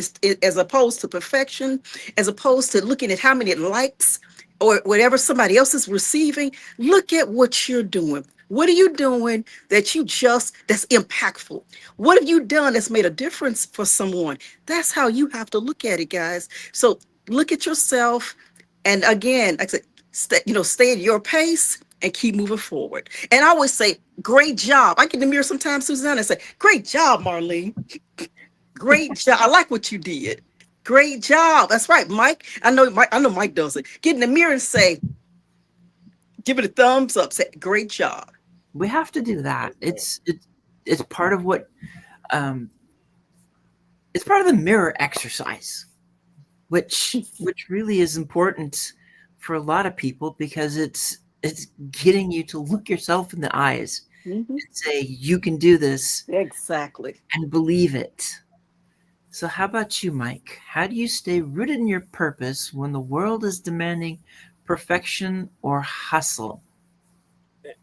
as opposed to perfection, as opposed to looking at how many likes or whatever somebody else is receiving. Look at what you're doing. What are you doing that's impactful? What have you done that's made a difference for someone? That's how you have to look at it, guys. So look at yourself, and again, like I said, stay at your pace and keep moving forward. And I always say, great job. I get in the mirror sometimes, Susanna, and say, great job, Marlene. Great job. I like what you did. Great job. That's right, Mike. I know Mike does it. Get in the mirror and say, give it a thumbs up. Say, great job.
We have to do that. It's part of what um, it's part of the mirror exercise, which really is important for a lot of people because it's getting you to look yourself in the eyes
Mhm.
and say you can do this
Exactly.
and believe it. So how about you, Mike? How do you stay rooted in your purpose when the world is demanding perfection or hustle?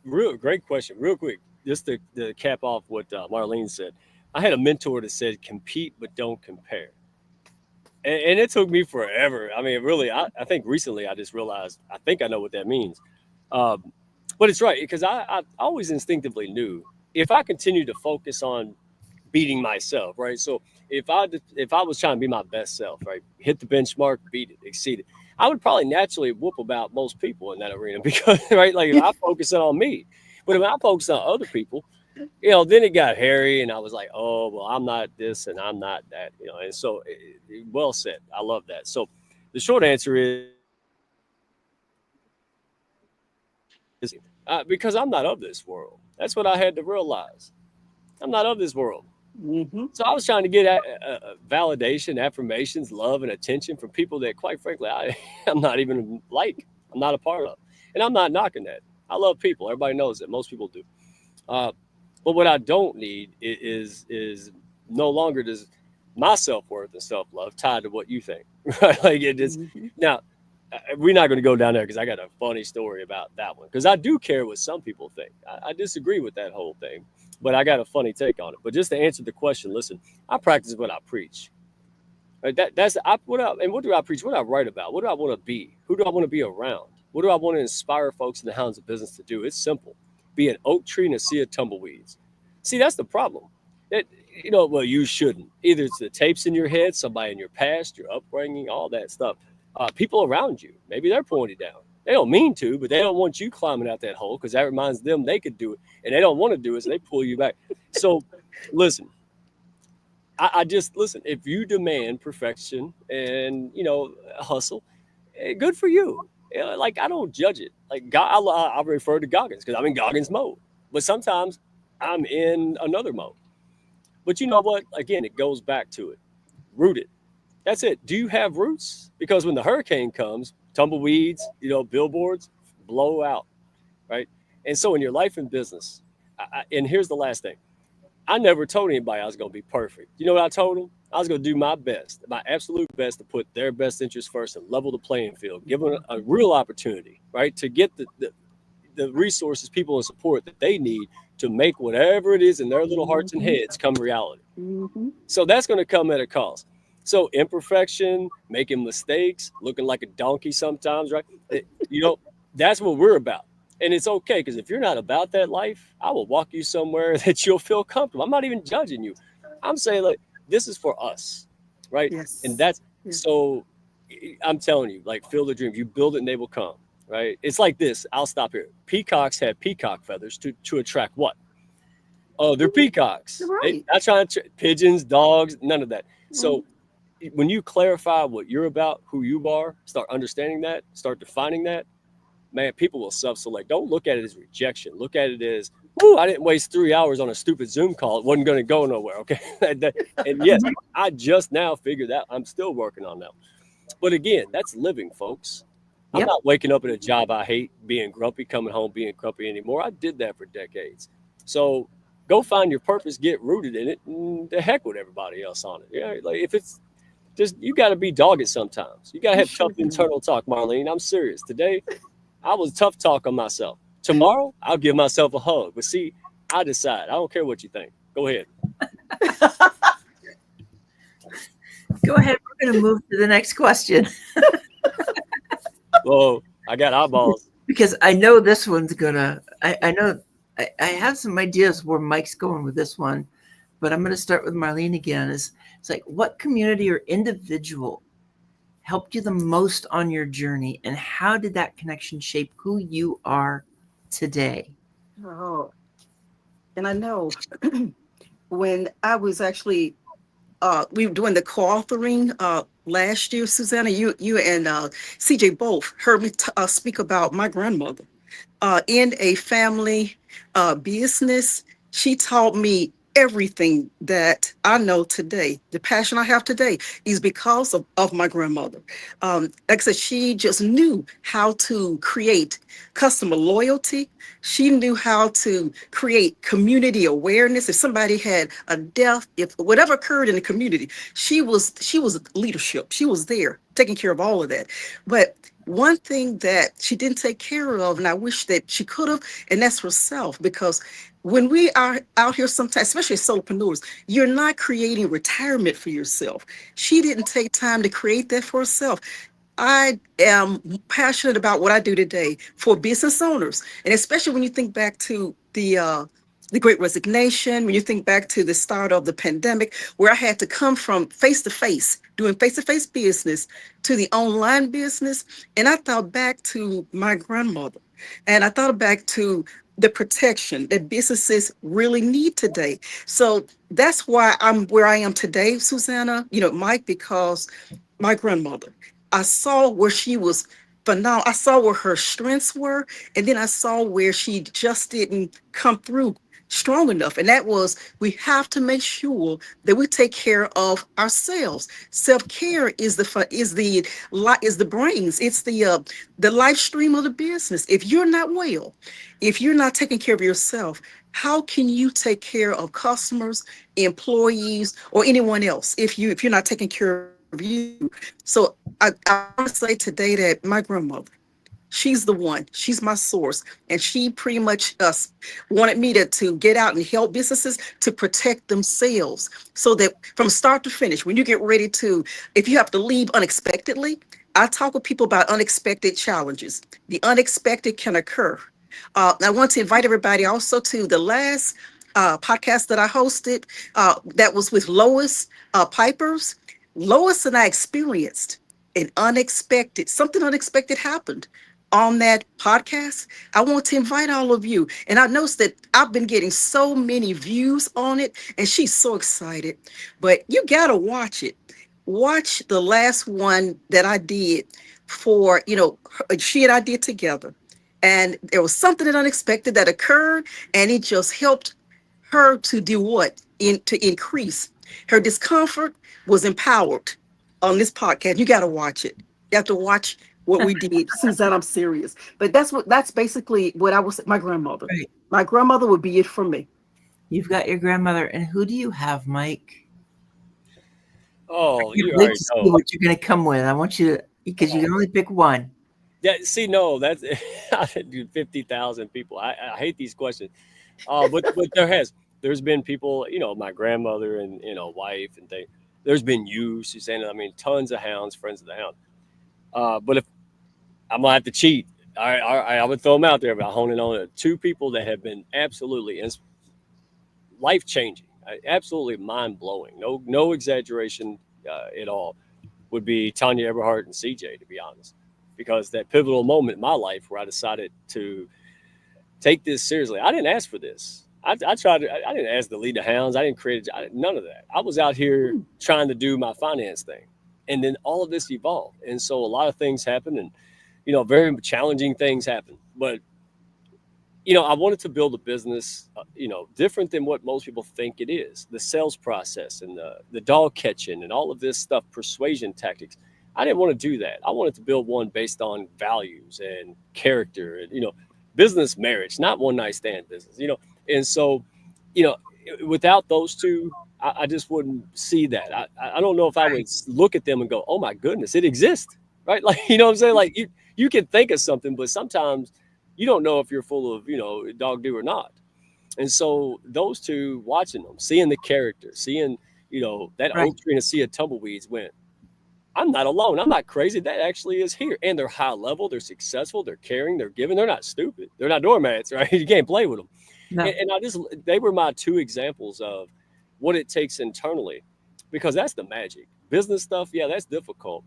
Real great question. Real quick, just to cap off what Marlene said. I had a mentor that said, "Compete but don't compare." and it took me forever. I mean, really, I think recently I just realized I think I know what that means. Um, but it's right because I always instinctively knew if I continue to focus on beating myself, right? So if I was trying to be my best self, right, hit the benchmark, beat it, exceed it, I would probably naturally whoop about most people in that arena because right, like if I focus on me, but if I focus on other people, then it got hairy, and I was like, oh well, I'm not this and I'm not that, and so well said. I love that. So the short answer is because I'm not of this world. That's what I had to realize. I'm not of this world.
Hmm.
So I was trying to get validation, affirmations, love, and attention from people that, quite frankly, I'm not even like. I'm not a part of, and I'm not knocking that. I love people. Everybody knows that. Most people do. Uh, but what I don't need is no longer does my self worth and self love tied to what you think. Right? Like it is
Hmm.
now. We're not going to go down there because I got a funny story about that one. Because I do care what some people think. I disagree with that whole thing, but I got a funny take on it. But just to answer the question, listen, I practice what I preach. Right? And what do I preach? What do I write about? What do I want to be? Who do I want to be around? What do I want to inspire folks in the hounds of business to do? It's simple. Be an oak tree in a sea of tumbleweeds. See, that's the problem. It, well, you shouldn't. Either it's the tapes in your head, somebody in your past, your upbringing, all that stuff. People around you, maybe they're pointed down. They don't mean to, but they don't want you climbing out that hole because that reminds them they could do it, and they don't want to do it, so they pull you back. So, listen, I just listen. If you demand perfection and hustle, good for you. Like I don't judge it. Like God, I refer to Goggins because I'm in Goggins mode, but sometimes I'm in another mode. But you know what? Again, it goes back to it. Rooted. That's it. Do you have roots? Because when the hurricane comes, tumbleweeds, billboards blow out, right? And so in your life and business, and here's the last thing. I never told anybody I was going to be perfect. You know what I told them? I was going to do my best, my absolute best to put their best interests first and level the playing field, give them a real opportunity, right, to get the resources, people, and support that they need to make whatever it is in their little hearts and
Hmm.
heads come reality.
Hmm.
So that's going to come at a cost. So imperfection, making mistakes, looking like a donkey sometimes, right? That's what we're about. And it's okay because if you're not about that life, I will walk you somewhere that you'll feel comfortable. I'm not even judging you. I'm saying like this is for us, right? And
Yes.
that's
Yeah.
so. I'm telling you, like feel the dream. You build it and they will come, right? It's like this. I'll stop here. Peacocks have peacock feathers to attract what? Oh, they're
You're
peacocks. They
right.
not trying to pigeons, dogs, none of that.
Mhm.
So when you clarify what you're about, who you are, start understanding that, start defining that, man, people will self-select. Don't look at it as rejection. Look at it as, "Ooh, I didn't waste 3 hours on a stupid Zoom call. It wasn't going to go nowhere." Okay, and yes, I just now figured that. I'm still working on that. But again, that's living, folks. I'm
Yep.
not waking up in a job I hate, being grumpy, coming home being grumpy anymore. I did that for decades. So go find your purpose, get rooted in it, and the heck with everybody else on it. Yeah, like if it's just you got to be dogged sometimes. You got to
You
have
sure
tough
do.
internal talk, Marlene. I'm serious. Today I was tough talk on myself. Tomorrow, I'll give myself a hug. But see, I decide. I don't care what you think. Go ahead.
Go ahead. We're going to move to the next question
Whoa, I got eyeballs.
because I know this one's gonna. I know I have some ideas where Mike's going with this one, but I'm going to start with Marlene again. It's like what community or individual helped you the most on your journey, and how did that connection shape who you are today?
Oh, and I know when I was actually we were doing the co-authoring last year, Susanna, you and CJ both heard me speak about my grandmother in a family business. She taught me everything that I know today. The passion I have today is because of my grandmother. Like I said, she just knew how to create customer loyalty. She knew how to create community awareness. If somebody had a death, if whatever occurred in the community, she was leadership. She was there taking care of all of that. But one thing that she didn't take care of, and I wish that she could have, and that's herself. Because when we are out here sometimes, especially solopreneurs, you're not creating retirement for yourself. She didn't take time to create that for herself. I am passionate about what I do today for business owners, and especially when you think back to the Great Resignation, when you think back to the start of the pandemic, where I had to come from face to face, doing face to face business, to the online business, and I thought back to my grandmother, and I thought back to the protection that businesses really need today. So that's why I'm where I am today, Susanna. Mike, because my grandmother. I saw where she was phenomenal. I saw where her strengths were, and then I saw where she just didn't come through strong enough. And that was, we have to make sure that we take care of ourselves. Self-care is is the brains. It's the life stream of the business. If you're not well, if you're not taking care of yourself, how can you take care of customers, employees, or anyone else if you're not taking care of you? So I want to say today that my grandmother, she's the one, she's my source, and she pretty much wanted me to get out and help businesses to protect themselves, so that from start to finish, when you get ready to, if you have to leave unexpectedly, I talk with people about unexpected challenges. The unexpected can occur. I want to invite everybody also to the last podcast that I hosted, that was with Lois Pipers. Lois and I experienced something unexpected happened on that podcast. I want to invite all of you. And I noticed that I've been getting so many views on it, and she's so excited. But you got to watch it. Watch the last one that I did for, she and I did together. And there was something that unexpected that occurred, and it just helped her to do what? To increase her discomfort, was empowered on this podcast. You got to watch it. You have to watch what we did. Suzanne, I'm serious. But that's basically what I was. My grandmother.
Right.
My grandmother would be it for me.
You've got your grandmother, and who do you have, Mike?
Oh,
I can't
you
wait
already
to see
know.
what you're going to come with. I want you to, because you can only pick one.
Yeah, see, no, that's I do 50,000 people. I hate these questions. But there's been people, my grandmother and wife and things. There's been you, Susanna. I mean, tons of hounds, friends of the hound. But if I'm gonna have to cheat, I would throw them out there, but I hone in on two people that have been absolutely life changing, absolutely mind blowing. No exaggeration at all. Would be Tanya Eberhardt and CJ, to be honest, because that pivotal moment in my life where I decided to take this seriously. I didn't ask for this. I tried to, I didn't ask to lead the hounds. I didn't create none of that. I was out here trying to do my finance thing. And then all of this evolved. And so a lot of things happened, and, very challenging things happened. But, I wanted to build a business, different than what most people think it is. The sales process and the dog catching and all of this stuff, persuasion tactics. I didn't want to do that. I wanted to build one based on values and character and, business marriage, not one night stand business, And so, you know, without those two, I just wouldn't see that. I don't know if I would look at them and go, oh my goodness, it exists, right? Like, you know what I'm saying? Like you can think of something, but sometimes you don't know if you're full of, dog do or not. And so those two, watching them, seeing the character, seeing, that
Right.
oak tree and a sea of tumbleweeds went, I'm not alone. I'm not crazy. That actually is here. And they're high level. They're successful. They're caring. They're giving. They're not stupid. They're not doormats, right? You can't play with them.
No.
And they were my two examples of what it takes internally, because that's the magic. Business stuff, yeah, that's difficult,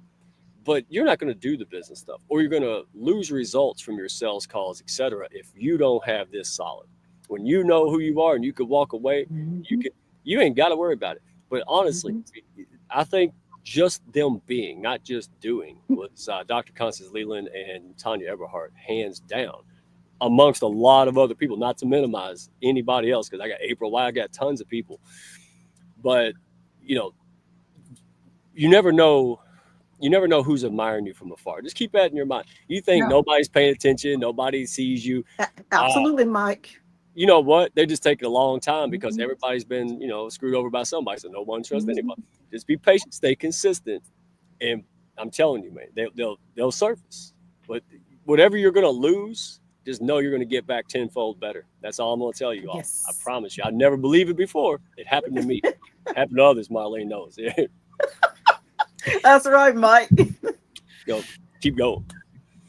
but you're not going to do the business stuff, or you're going to lose results from your sales calls, etc. If you don't have this solid. When you know who you are and you could walk away, you ain't got to worry about it. But honestly, I think just them being, not just doing, was Dr. Constance Leland and Tanya Eberhardt, hands down, amongst a lot of other people, not to minimize anybody else, because I got April White, I got tons of people. But, you never know. You never know who's admiring you from afar. Just keep that in your mind. You think
No.
nobody's paying attention, nobody sees you.
Absolutely, Mike.
You know what? They're just taking a long time because everybody's been, screwed over by somebody. So no one trusts anybody. Just be patient, stay consistent, and I'm telling you, man, they'll surface. But whatever you're going to lose, just know you're going to get back tenfold better. That's all I'm going to tell you all. I
Yes.
promise you. I never believed it before. It happened to me. Happened to others. Marlene knows.
That's right, Mike.
Go, keep going.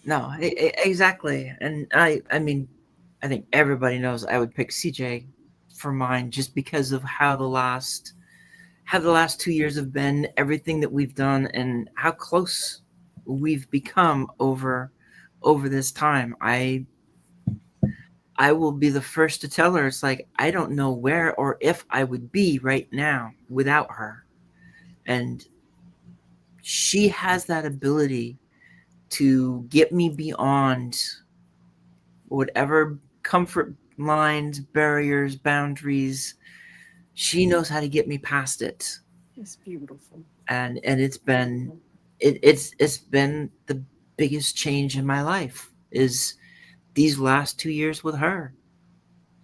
No, exactly. And I mean, I think everybody knows I would pick CJ for mine just because of how the last 2 years have been, everything that we've done, and how close we've become over this time. I will be the first to tell her it's like I don't know where or if I would be right now without her. And she has that ability to get me beyond whatever comfort lines, barriers, boundaries. She knows how to get me past it.
It's beautiful.
And it's been the biggest change in my life is these last 2 years with her.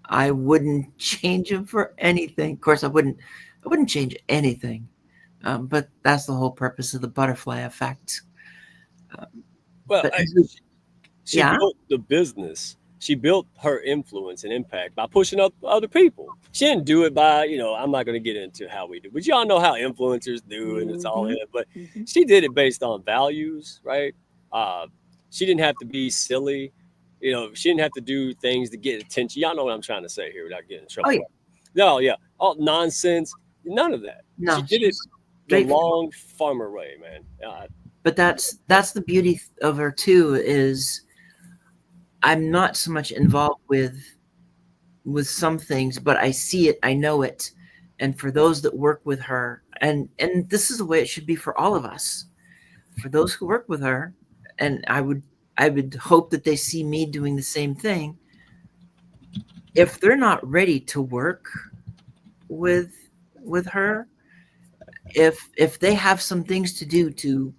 I wouldn't change them for anything. Of course, I wouldn't change anything. But that's the whole purpose of the butterfly effect.
Well,
But
she
yeah,
built the business. She built her influence and impact by pushing up other people. She didn't do it by, I'm not going to get into how we do, but y'all know how influencers do, and it's all in
Hmm.
it. But
Hmm.
she did it based on values, right? Uh, she didn't have to be silly. She didn't have to do things to get attention. Y'all know what I'm trying to say here without getting in
oh
trouble.
yeah,
Right? No, yeah, all nonsense, none of that. She
no,
did it
she's
the
straight.
long farmer way, man.
But that's the beauty of her too is I'm not so much involved with some things, but I see it, I know it. And for those that work with her, and this is the way it should be for all of us, for those who work with her, and I would hope that they see me doing the same thing. If they're not ready to work with with her, if they have some things to do to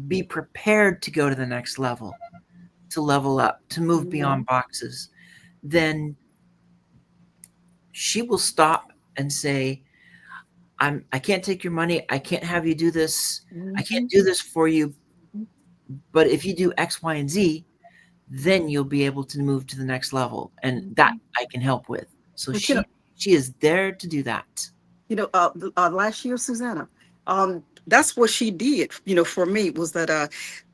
be prepared to go to the next level, to level up, to move beyond boxes, then she will stop and say, I can't take your money. I can't have you do this. I can't
Hmm.
do this for you. But if you do X, Y, and Z, then you'll be able to move to the next level. And that I can help with. So
But you know,
she is there to do that.
last year, Susanna, that's what she did. For me was that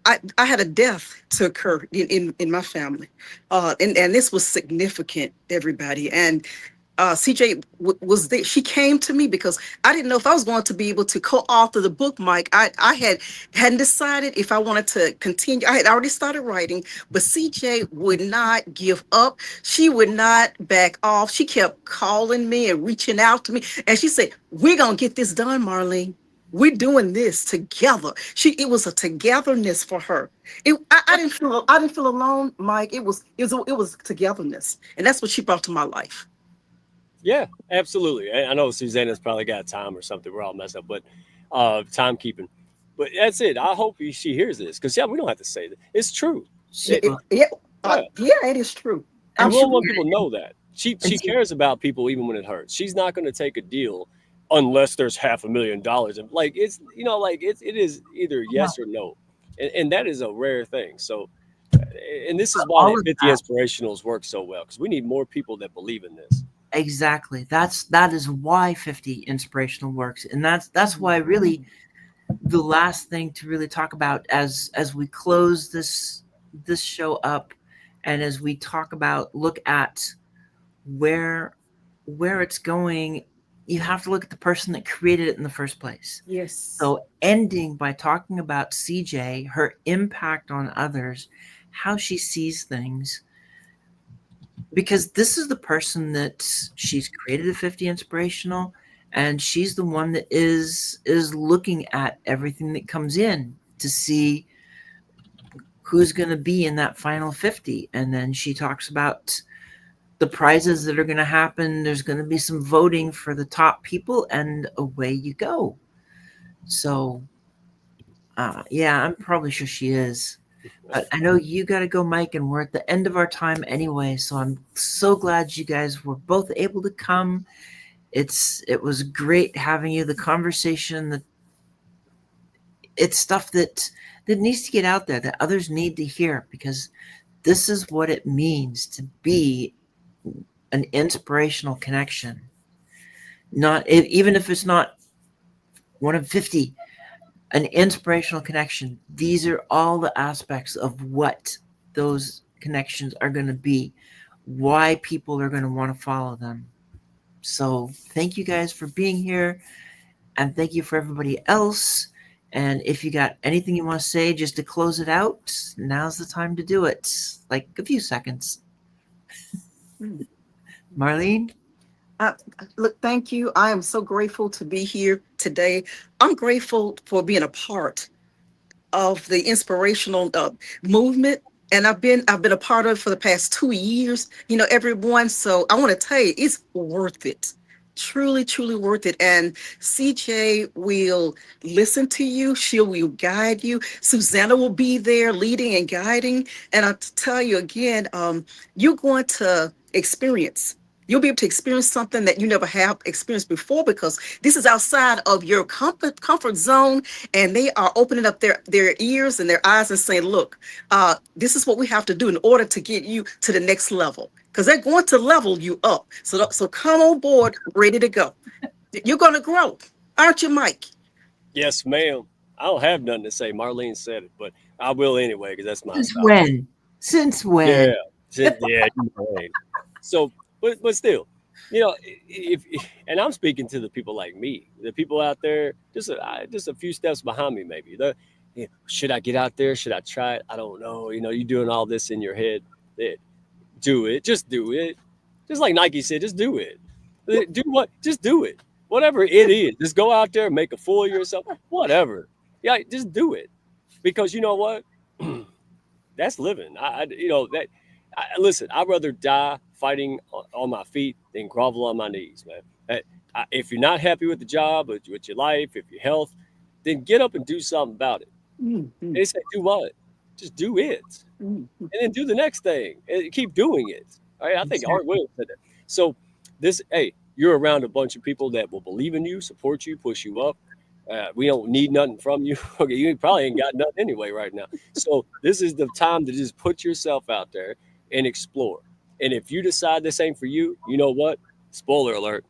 I had a death to occur in my family, and this was significant, everybody. And CJ was there. She came to me because I didn't know if I was going to be able to co-author the book, Mike. I hadn't decided if I wanted to continue. I had already started writing, but CJ would not give up. She would not back off. She kept calling me and reaching out to me, and she said, "We're gonna get this done, Marlene. We're doing this together." It was a togetherness for her. I didn't feel alone, Mike. It was togetherness, and that's what she brought to my life.
Yeah, absolutely. I know Susanna's probably got time or something. We're all messed up, but timekeeping. But that's it. I hope she hears this because yeah, we don't have to say that. It's true.
She
It,
It,
will.
yeah,
yeah,
yeah, it is true.
and
And
we
she
don't
Absolutely.
want people to know that
and
she
see,
cares about people even when it hurts. She's not going to take a deal unless there's $500,000 and like it is either
no,
yes or no, and that is a rare thing. So, and this is
but
why
all
the
of
50
that.
inspirationals work so well because we need more people that believe in this.
Exactly. That is why 50 inspirational works. And that's why really the last thing to really talk about as we close this show up and as we talk about look at where it's going, you have to look at the person that created it in the first place.
Yes.
So ending by talking about CJ, her impact on others, how she sees things, because this is the person that she's created a 50 inspirational, and she's the one that is looking at everything that comes in to see who's going to be in that final 50. And then she talks about the prizes that are going to happen. There's going to be some voting for the top people, and away you go. So yeah, I'm probably sure she is. But I know you got to go, Mike, and we're at the end of our time anyway. So I'm so glad you guys were both able to come. It was great having you. The conversation, it's stuff that that needs to get out there, that others need to hear, because this is what it means to be an inspirational connection. Not even if it's not one of 50, an inspirational connection. These are all the aspects of what those connections are going to be, why people are going to want to follow them. So thank you guys for being here, and thank you for everybody else. And if you got anything you want to say just to close it out, now's the time to do it. Like a few seconds. Marlene?
Look, thank you. I am so grateful to be here today. I'm grateful for being a part of the inspirational movement, and I've been a part of it for the past 2 years. You know, everyone. So I want to tell you, it's worth it. Truly, truly worth it. And CJ will listen to you. She will guide you. Susanna will be there leading and guiding. And I'll tell you again, you're going to experience. You'll be able to experience something that you never have experienced before, because this is outside of your comfort zone, and they are opening up their ears and their eyes and saying, look, this is what we have to do in order to get you to the next level, because they're going to level you up. So come on board, ready to go. You're going to grow, aren't you, Mike?
Yes, ma'am. I don't have nothing to say. Marlene said it, but I will anyway, because that's my
Since
style.
when? Since when?
Yeah, yeah. So, but still, you know, if and I'm speaking to the people like me, the people out there, just a few steps behind me, maybe. Should I get out there? Should I try it? I don't know. You know, you're doing all this in your head. Do it. Just do it. Just like Nike said, just do it. Do what? Just do it. Whatever it is, just go out there and make a fool of yourself. Whatever. Yeah, just do it. Because you know what? That's living. Listen, I'd rather die fighting on my feet than grovel on my knees, man. If you're not happy with the job, with your life, if your health, then get up and do something about it.
Mm-hmm.
They say, do what? Just do it.
Mm-hmm.
And then do the next thing. And keep doing it. All right? I think Art Williams said that. So you're around a bunch of people that will believe in you, support you, push you up. We don't need nothing from you. Okay, you probably ain't got nothing anyway right now. So this is the time to just put yourself out there and explore. And if you decide this ain't for you, you know what? Spoiler alert.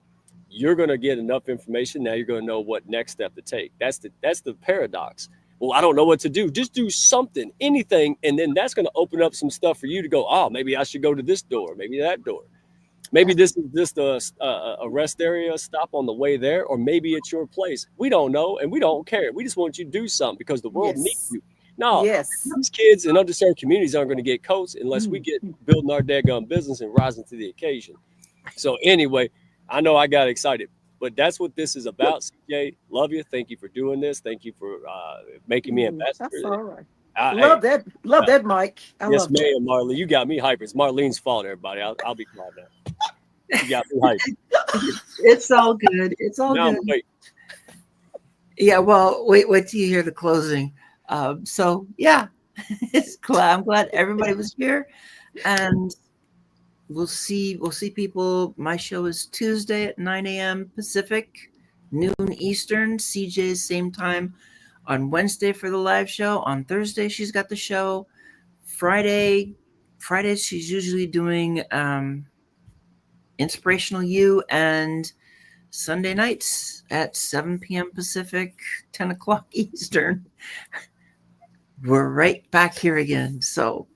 You're going to get enough information. Now you're going to know what next step to take. That's the paradox. Well, I don't know what to do. Just do something, anything. And then that's going to open up some stuff for you to go, oh, maybe I should go to this door, maybe that door. Maybe this is just a rest area stop on the way there, or maybe it's your place. We don't know, and we don't care. We just want you to do something because the world needs you. No, these kids in underserved communities aren't going to get coached unless we get building our daggone business and rising to the occasion. So anyway, I know I got excited, but that's what this is about. CJ, love you. Thank you for doing this. Thank you for making me ambassador.
That's all right. Love that, Mike.
Yes, ma'am, Marlene. You got me hyped. It's Marlene's fault, everybody. I'll be quiet now. You got me hyped.
It's all good. It's all good.
Wait.
Yeah, well, wait till you hear the closing. So yeah, I'm glad everybody was here, and we'll see people. My show is Tuesday at 9 a.m. Pacific, noon Eastern. CJ's same time on Wednesday for the live show. On Thursday, she's got the show. Fridays, she's usually doing Inspirational You, and Sunday nights at 7 p.m. Pacific, 10 o'clock Eastern. We're right back here again. So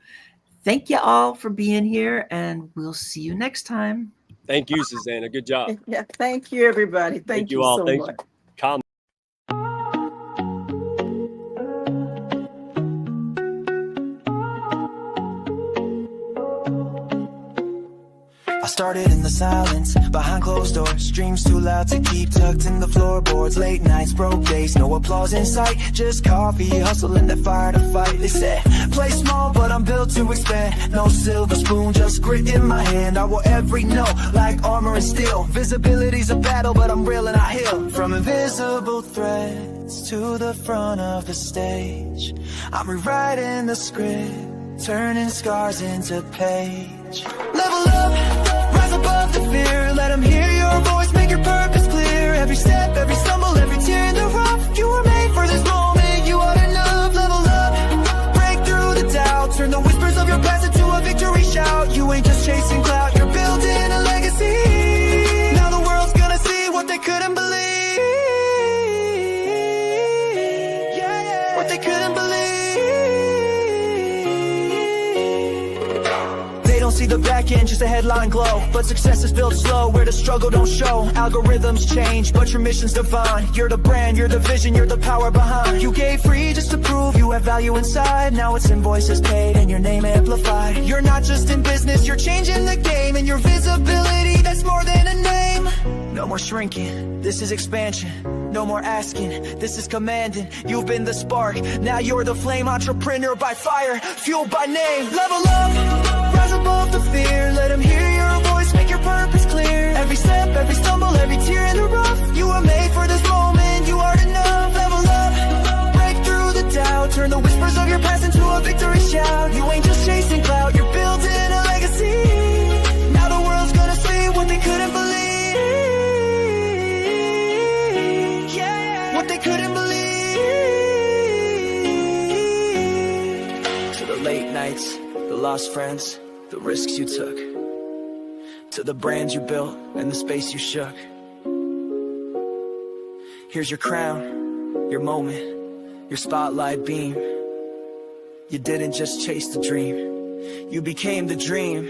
thank you all for being here, and we'll see you next time.
Thank you, Susanna. Good job.
Yeah, thank you, everybody. Thank you
all.
so
Thank
much.
you. Comment.
I started in the silence, behind closed doors. Dreams too loud to keep tucked in the floorboards. Late nights, broke days, no applause in sight. Just coffee, hustling that fire to fight. They said, play small, but I'm built to expand. No silver spoon, just grit in my hand. I will every note like armor and steel. Visibility's a battle, but I'm real and I heal. From invisible threads to the front of the stage, I'm rewriting the script, turning scars into page. Level up, rise above the fear. Let them hear your voice, make your purpose clear. Every step, every stumble, every tear in the rough. You were made for this moment, you are enough. Level up, don't see the back end, just a headline glow. But success is built slow, where the struggle don't show. Algorithms change, but your mission's divine. You're the brand, you're the vision, you're the power behind. You gave free just to prove you have value inside. Now it's invoices paid and your name amplified. You're not just in business, you're changing the game. And your visibility, that's more than a name. No more shrinking, this is expansion. No more asking, this is commanding. You've been the spark, now you're the flame. Entrepreneur by fire, fueled by name. Level up, rise above the fear. Let them hear your voice, make your purpose clear. Every step, every stumble, every tear in the rough. You were made for this moment, you are enough. Level up, break through the doubt. Turn the whispers of your past into a victory shout. You ain't just chasing clout, you're building a legacy. Now the world's gonna see what they couldn't believe. What they couldn't believe. To the late nights, the lost friends, the risks you took. To the brand you built and the space you shook. Here's your crown, your moment, your spotlight beam. You didn't just chase the dream, you became the dream.